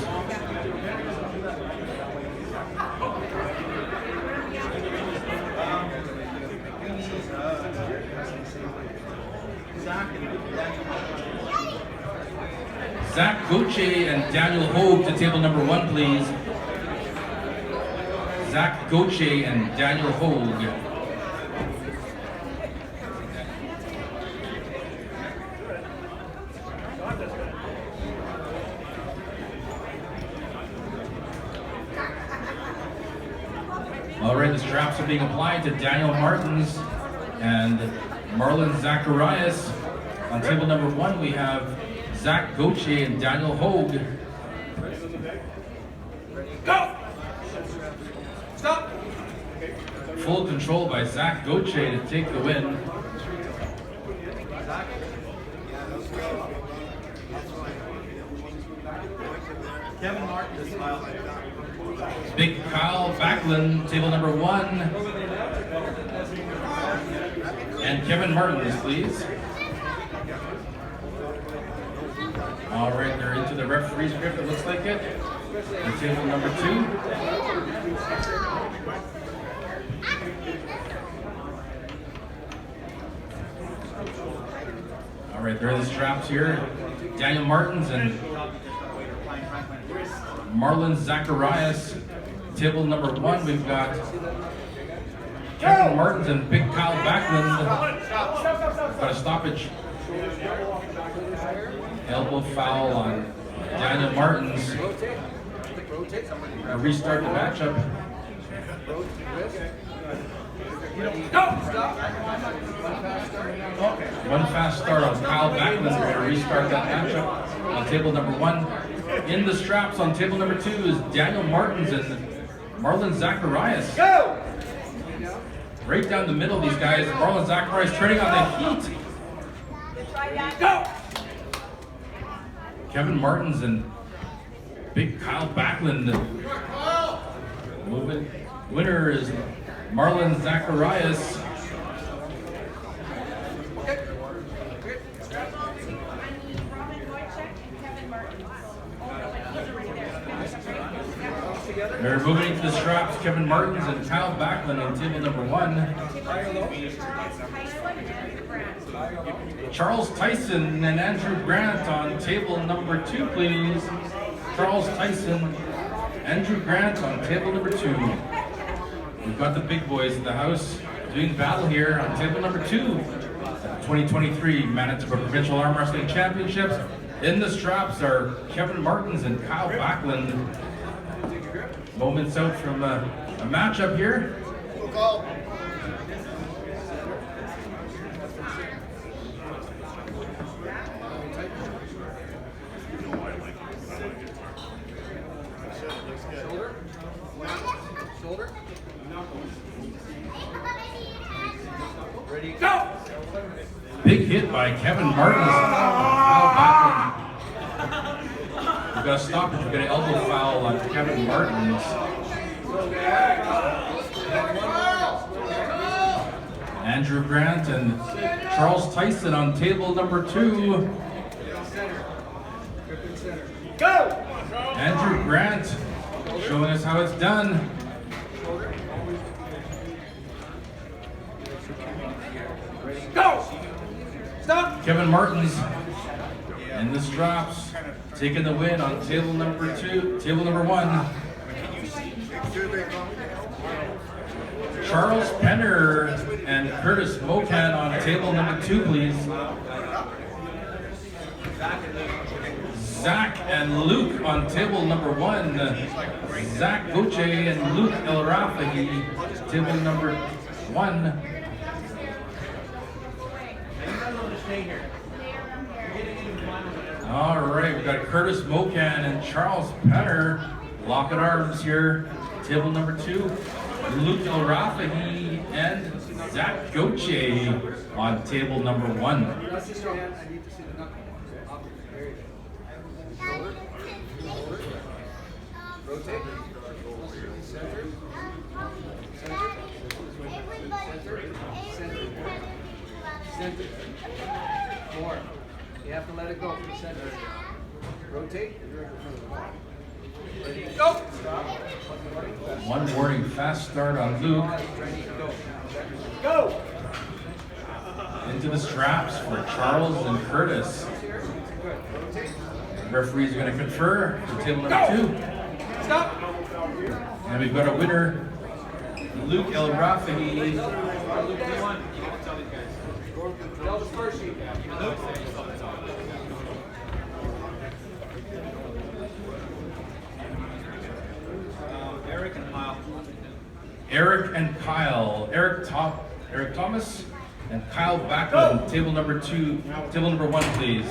Zach Gauthier and Daniel Hogue to table number 1, please. Zach Gauthier and Daniel Hogue. All right, the straps are being applied to Daniel Martins and Marlon Zacharias On table number 1, we have Zach Gauthier and Daniel Hogue. Go! Stop! Full control by Zach Gauthier to take the win. Kevin Martin is Big Kyle Backlund, table number 1. And Kevin Martins, please. All right, they're into the referee's grip, it looks like it. And table number 2. All right, there are the straps here. Daniel Martins and Marlon Zacharias. Table number 1, we've got Kevin Martins and Big Kyle Backlund. Got a stoppage. Elbow foul on Daniel Martins. A restart the matchup. One fast start on Kyle Backlund. We're going to restart that matchup on table number 1. In the straps on table number 2 is Daniel Martins and Marlon Zacharias. Go! Right down the middle, these guys. Marlon Zacharias turning on the heat. Go! Kevin Martins and Big Kyle Backlund. Moving. Winner is Marlon Zacharias. They're moving into the straps. Kevin Martins and Kyle Backlund on table number 1. Charles Tyson and Andrew Grant on table number 2, please. Charles Tyson, Andrew Grant on table number 2. We've got the big boys in the house doing battle here on table number 2. 2023 Manitoba Provincial Arm Wrestling Championships. In the straps are Kevin Martins and Kyle Backlund. Moments out from a matchup here. Shoulder. Ready, go! Big hit by Kevin Martins. Kyle Backlund. We've got a stoppage. We've got an elbow foul on Kevin Martins. Andrew Grant and Charles Tyson on table number 2. Go! Andrew Grant showing us how it's done. Go! Stop! Kevin Martins in the straps, taking the win on table number 1. Charles Penner and Curtis Mocan on table number 2, please. Zach and Luke on table number 1. Zach Gauthier and Luke El Rafahi, table number 1. All right, we've got Curtis Mocan and Charles Penner locking arms here. Table number 2. Luke El Rafahi and Zach Gauthier on table number 1. Rotate. Center. Center. 4. You have to let it go from the center. Rotate. Ready, go! One warning, fast start on Luke. Go! Into the straps for Charles and Curtis. Referees are going to confer to table number 2. Stop! And we've got a winner, Luke El Rafahi. Tell the score sheet. Eric and Kyle. Eric and Kyle. Eric Thomas and Kyle Backlund, table number 1, please.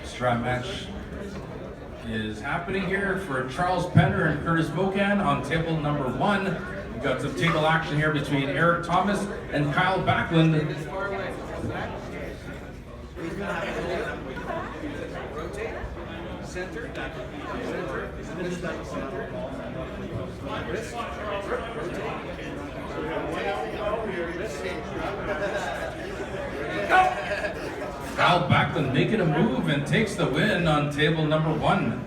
Strap match is happening here for Charles Penner and Curtis Mocan on table number 1. We've got some table action here between Eric Thomas and Kyle Backlund. Rotate. Center. Wrist. Kyle Backlund making a move and takes the win on table number 1.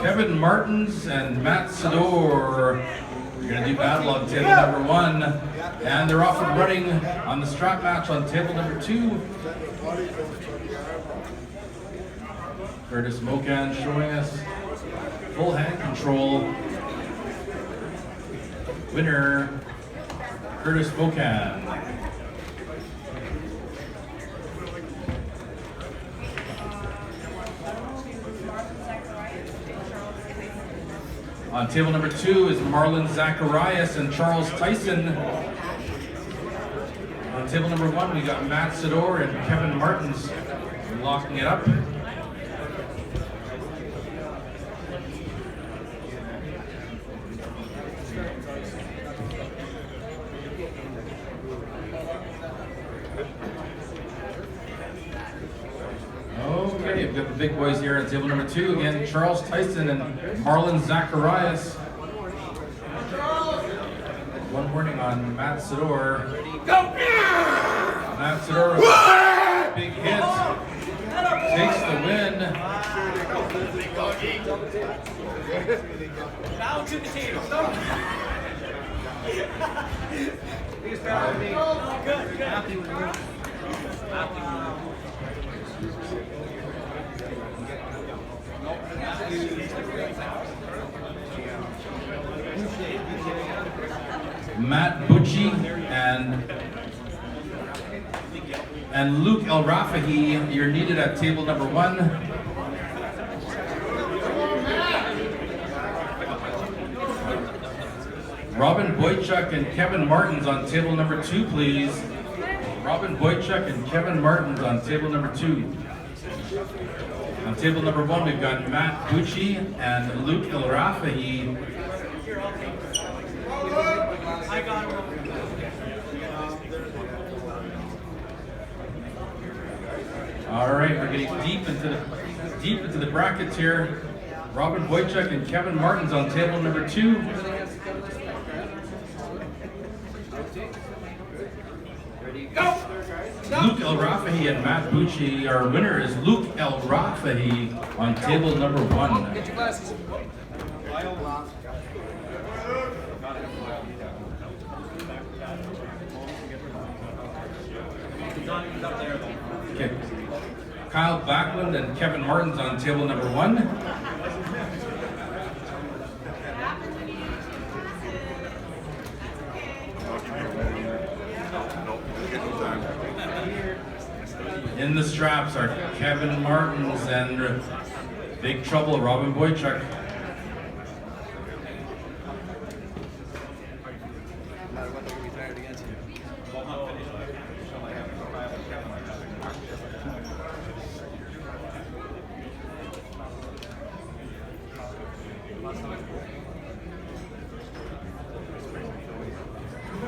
Kevin Martins and Matt Sador are going to do battle on table number 1. And they're off and running on the strap match on table number 2. Curtis Mocan showing us full hand control. Winner, Curtis Mocan. On table number 2 is Marlon Zacharias and Charles Tyson. On table number 1, we got Matt Sador and Kevin Martins locking it up. Okay, we've got the big boys here on table number 2. Again, Charles Tyson and Marlon Zacharias. One warning on Matt Sador. Matt Sador with a big hit. Takes the win. Down to the table. Matt Bucci and Luke El Rafahi, you're needed at table number 1. Robin Boychuk and Kevin Martins on table number 2, please. Robin Boychuk and Kevin Martins on table number 2. On table number 1, we've got Matt Bucci and Luke El Rafahi. All right, we're getting deep into the brackets here. Robin Boychuk and Kevin Martins on table number 2. Luke El Rafahi and Matt Bucci. Our winner is Luke El Rafahi on table number 1. Get your glasses. Okay. Kyle Backlund and Kevin Martins on table number 1. In the straps are Kevin Martins and Big Trouble Robin Boychuk.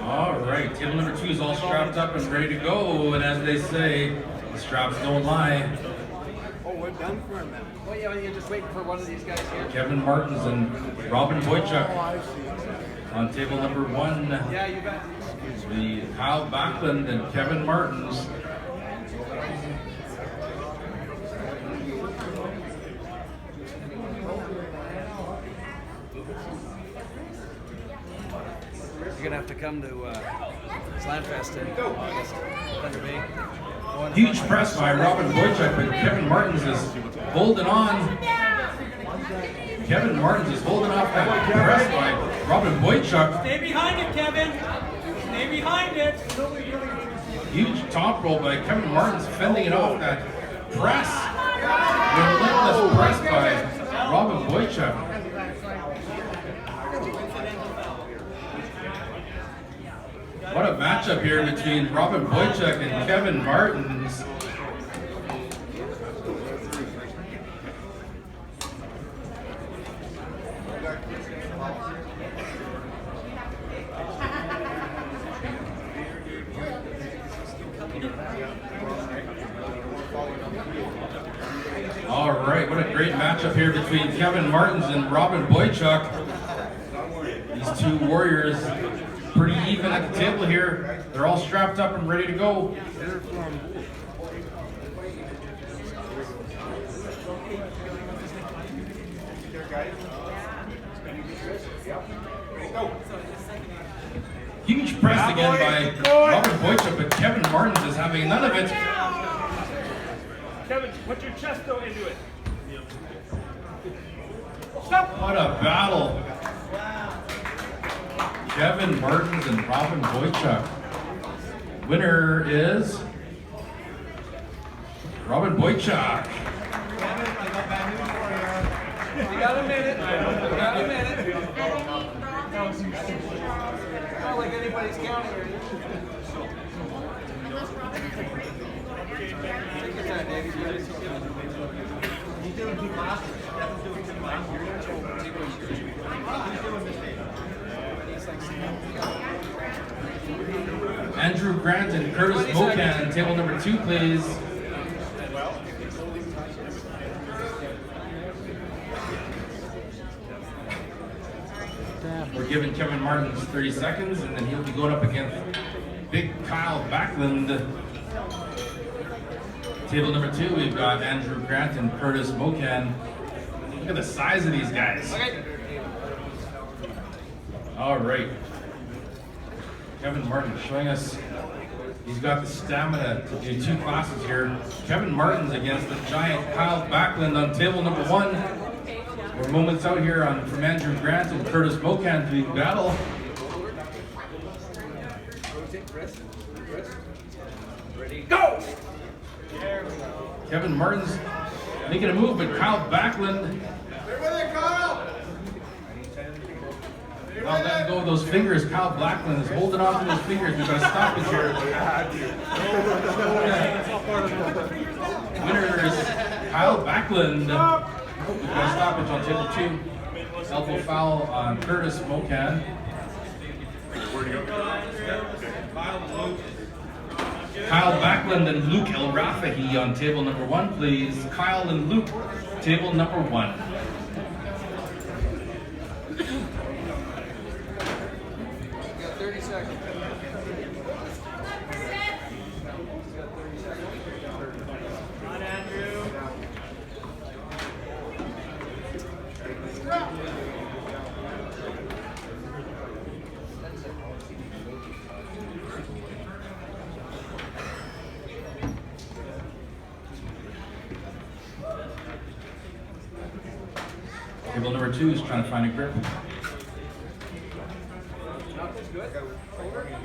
All right, table number 2 is all strapped up and ready to go. And as they say, the straps don't lie. Oh, we're done for a minute. Oh yeah, you're just waiting for one of these guys here. Kevin Martins and Robin Boychuk on table number 1. Yeah, you bet. The Kyle Backlund and Kevin Martins. You're gonna have to come to Slamfest in August, Thunder Bay. Huge press by Robin Boychuk, but Kevin Martins is holding on. Kevin Martins is holding off that press by Robin Boychuk. Stay behind it, Kevin. Stay Stay behind it. Huge top roll by Kevin Martins, fending it off that press. Relentless press by Robin Boychuk. What a matchup here between Robin Boychuk and Kevin Martins. All right, what a great matchup here between Kevin Martins and Robin Boychuk. These two warriors pretty even at the table here. They're all strapped up and ready to go. Huge press again by Robin Boychuk, but Kevin Martins is having none of it. Kevin, put your chest though into it. What a battle. Kevin Martins and Robin Boychuk. Winner is Robin Boychuk. You got a minute. You got a minute. Not like anybody's counting or anything. Unless Robin has a break, you go and answer. Take your time, Dave. You got it. He's doing two classes. Kevin's doing two classes. He's doing this day. Andrew Grant and Curtis Mocan, table number 2, please. We're giving Kevin Martins 30 seconds, and then he'll be going up against big Kyle Backlund. Table number 2, we've got Andrew Grant and Curtis Mocan. Look at the size of these guys. Okay. All right. Kevin Martins showing us he's got the stamina to do 2 classes here. Kevin Martins against the giant Kyle Backlund on table number 1. We're moments out here from Andrew Grant and Curtis Mocan doing battle. Ready, go! Kevin Martins making a move, but Kyle Backlund. Now letting go of those fingers. Kyle Backlund is holding on to those fingers. We've got to stop it here. Winner is Kyle Backlund. We've got a stoppage on table 2. Elbow foul on Curtis Mocan. Kyle Backlund and Luke El Rafahi on table number 1, please. Kyle and Luke, table number 1. You got 30 seconds. On Andrew. Table number 2 is trying to find a grip.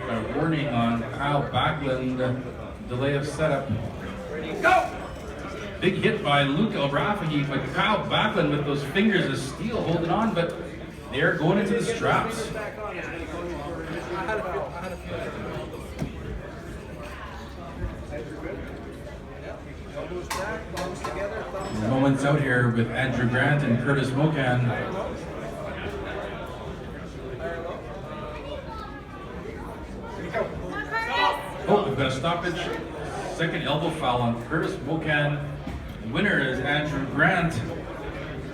Got a warning on Kyle Backlund, delay of setup. Ready, go! Big hit by Luke El Rafahi, but Kyle Backlund with those fingers of steel holding on, but they're going into the straps. Elbows back, thumbs together, thumbs up. Moments out here with Andrew Grant and Curtis Mocan. Oh, we've got a stoppage. Second elbow foul on Curtis Mocan. The winner is Andrew Grant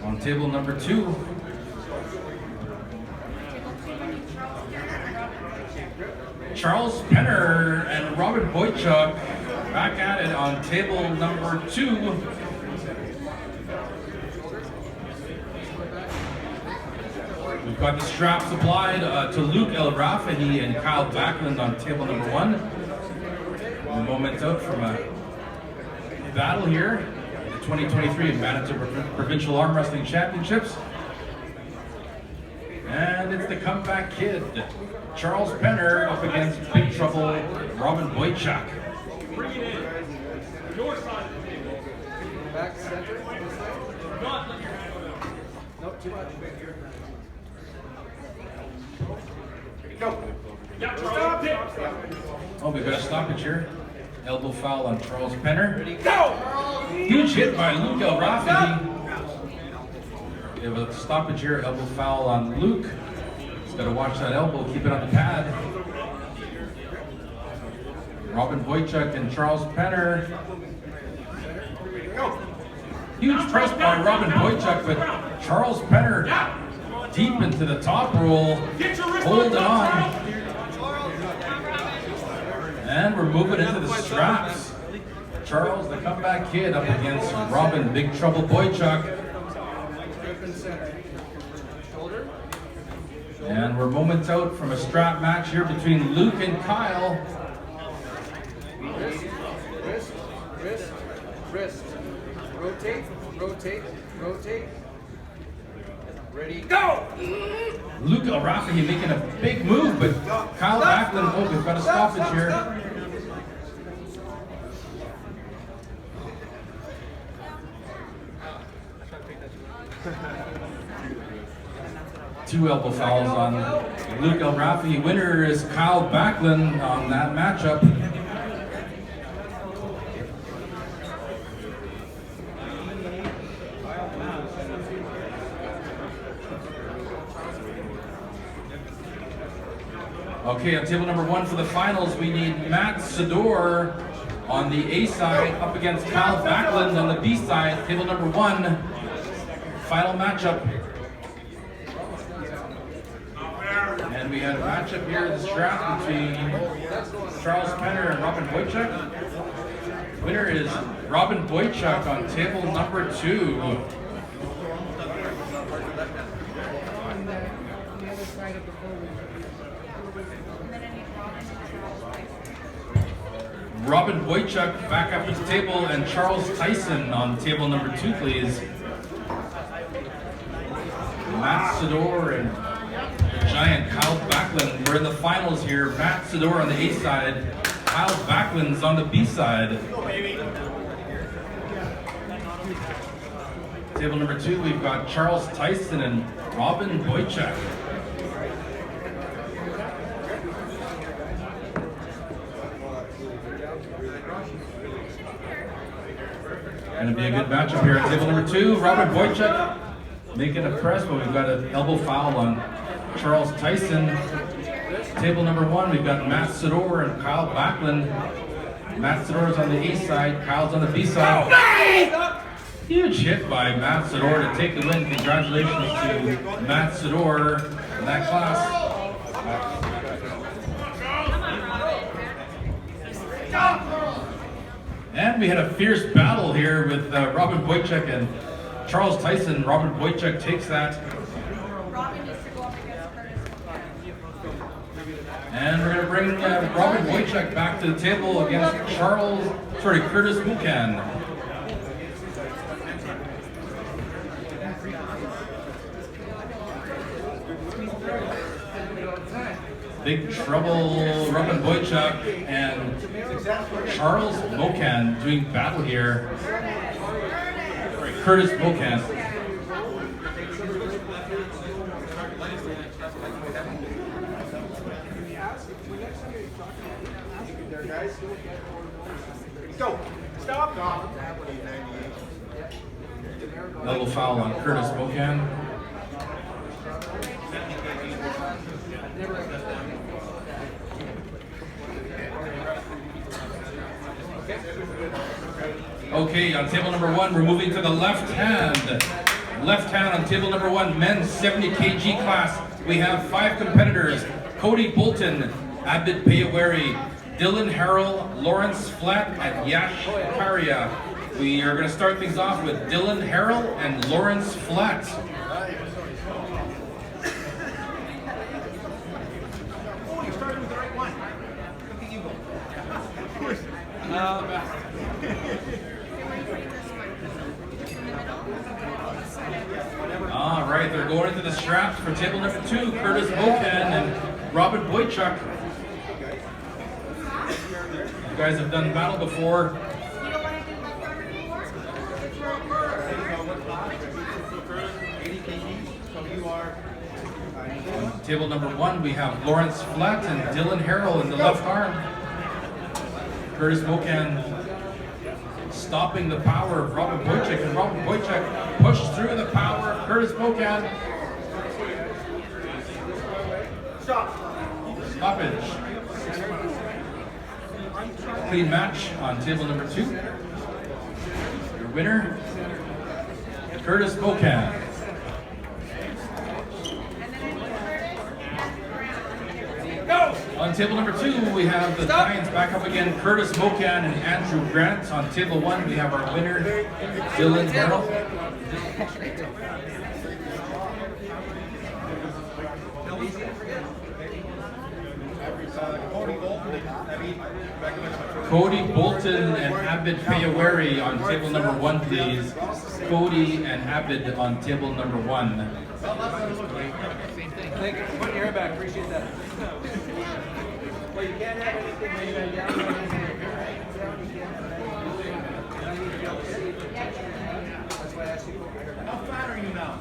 on table number 2. Charles Penner and Robin Boychuk back at it on table number 2. We've got the straps applied to Luke El Rafahi and Kyle Backlund on table number 1. A moment out from a battle here at the 2023 Manitoba Provincial Arm Wrestling Championships. And it's the comeback kid, Charles Penner up against Big Trouble Robin Boychuk. Bring it in. Your side of the table. Back center. This way. Nope, too much. Go. Yeah, stop it. Oh, we've got a stoppage here. Elbow foul on Charles Penner. Go. Huge hit by Luke Elrafi. We have a stoppage here. Elbow foul on Luke. He's got to watch that elbow. Keep it on the pad. Robin Boychuk and Charles Penner. Go. Huge press by Robin Boychuk, but Charles Penner deep into the top roll. Hold on. And we're moving into the straps. Charles, the comeback kid, up against Robin Big Trouble Boychuk. Grip and center. Shoulder. And we're moments out from a strap match here between Luke and Kyle. Wrist, wrist, wrist, wrist. Rotate, rotate, rotate. Ready, go! Luke Elrafi making a big move, but Kyle Backlund, oh, we've got a stoppage here. Two elbow fouls on Luke Elrafi. Winner is Kyle Backlund on that matchup. Okay, on table number 1 for the finals, we need Matt Sador on the A side up against Kyle Backlund on the B side. Table number 1, final matchup. And we had a matchup here in the strap between Charles Penner and Robin Boychuk. Winner is Robin Boychuk on table number 2. On the other side of the board. And then I need Robin and Charles Tyson. Robin Boychuk back up to the table, and Charles Tyson on table number 2, please. Matt Sador and the giant Kyle Backlund. We're in the finals here. Matt Sador on the A side, Kyle Backlund's on the B side. Table number 2, we've got Charles Tyson and Robin Boychuk. Going to be a good matchup here at table number 2. Robin Boychuk making a press, but we've got an elbow foul on Charles Tyson. Table number 1, we've got Matt Sador and Kyle Backlund. Matt Sador's on the A side, Kyle's on the B side. Huge hit by Matt Sador to take the win. Congratulations to Matt Sador in that class. And we had a fierce battle here with Robin Boychuk and Charles Tyson. Robin Boychuk takes that. Robin needs to go up against Curtis. And we're going to bring Robin Boychuk back to the table against Curtis Buchan. Big Trouble Robin Boychuk and Charles Mocan doing battle here. Curtis Mocan. Go. Stop. Double foul on Curtis Mocan. Okay, on table number 1, we're moving to the left hand. Left hand on table number 1, men's 70 kg class. We have 5 competitors: Cody Bolton, Abid Payawari, Dylan Harrell, Lawrence Flatt, and Yash Karia. We are going to start things off with Dylan Harrell and Lawrence Flatt. Oh, you started with the right one. Look at you go. All right, they're going into the straps for table number 2, Curtis Mocan and Robin Boychuk. You guys have done battle before. You don't want to do left arm anymore? It's your 80 kg, so you are. On table number 1, we have Lawrence Flatt and Dylan Harrell in the left arm. Curtis Mocan stopping the power of Robin Boychuk, and Robin Boychuk pushed through the power of Curtis Mocan. Stoppage. Clean match on table number 2. Your winner, Curtis Mocan. On table number 2, we have the Giants back up again, Curtis Mocan and Andrew Grant. On table 1, we have our winner, Dylan Harrell. Cody Bolton and Abid Payawari on table number 1, please. Cody and Abid on table number 1. Thank you for putting your hair back. Appreciate that. Well, you can't have anything maybe down. How fat are you now?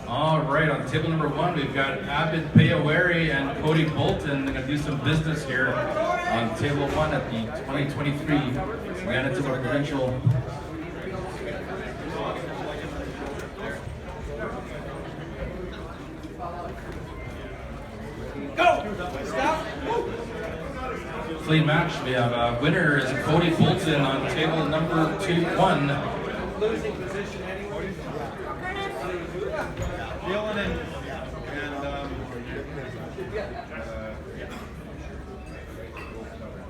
All right, on table number 1, we've got Abid Payawari and Cody Bolton. They're going to do some business here on table 1 at the 2023 Manitoba Provincial. Clean match. We have a winner is Cody Bolton on table number 1. Losing position anyway. Dylan and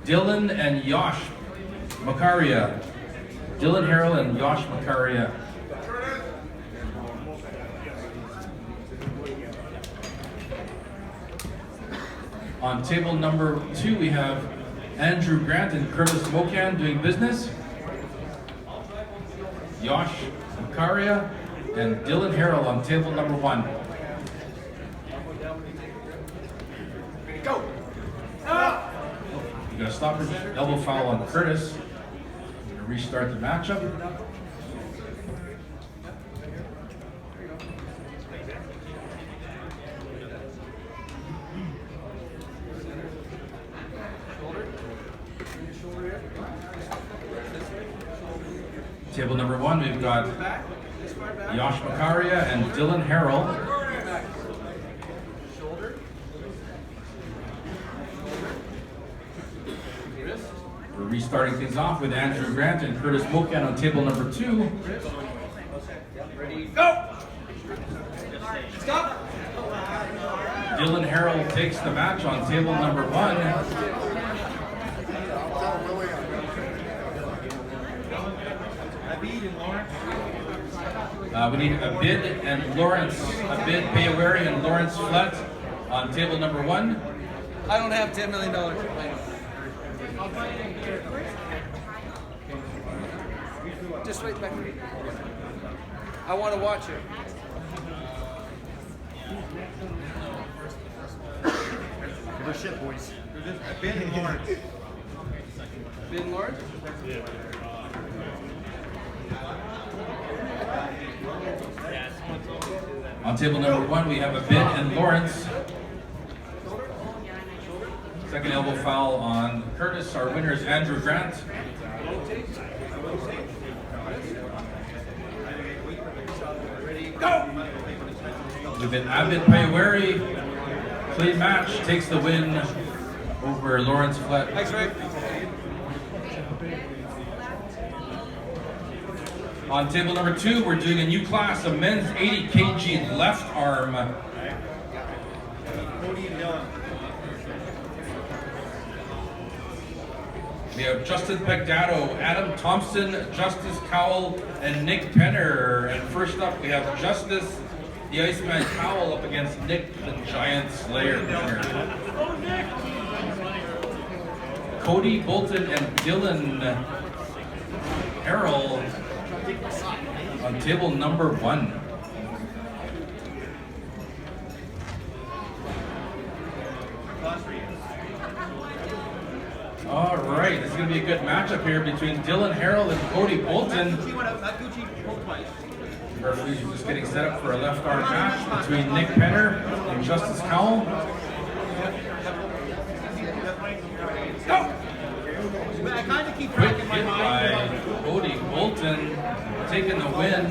Dylan and Yosh Makaria. Dylan Harrell and Yosh Makaria. On table number 2, we have Andrew Grant and Curtis Mocan doing business. Yosh Makaria and Dylan Harrell on table number 1. Go! You got a stoppage, elbow foul on Curtis. We're gonna restart the matchup. Table number 1, we've got Yosh Makaria and Dylan Harrell. We're restarting things off with Andrew Grant and Curtis Mocan on table number 2. Ready, go! Stop! Dylan Harrell takes the match on table number 1. We need Abid and Lawrence, Abid Payawari and Lawrence Flatt on table number 1. I don't have $10 million. Just wait back. I want to watch it. Good shit, boys. Ben and Lawrence. Ben Lawrence? On table number 1, we have Abid and Lawrence. Second elbow foul on Curtis. Our winner is Andrew Grant. Ready, go! We've been Abid Payawari. Clean match, takes the win over Lawrence Flatt. Thanks, Rick. On table number 2, we're doing a new class, a men's 80 kg left arm. Cody and Dylan. We have Justin Pegdato, Adam Thompson, Justice Cowell, and Nick Penner. And first up, we have Justice, the Iceman Cowell, up against Nick, the Giant Slayer Penner. Cody Bolton and Dylan Harrell on table number 1. going to be a good matchup here between Dylan Harrell and Cody Bolton. Gucci went out. That Gucci pulled twice. Referees are just getting set up for a left arm match between Nick Penner and Justice Cowell. I kind of keep Quick track in my hit mind. by Cody Bolton, taking the win.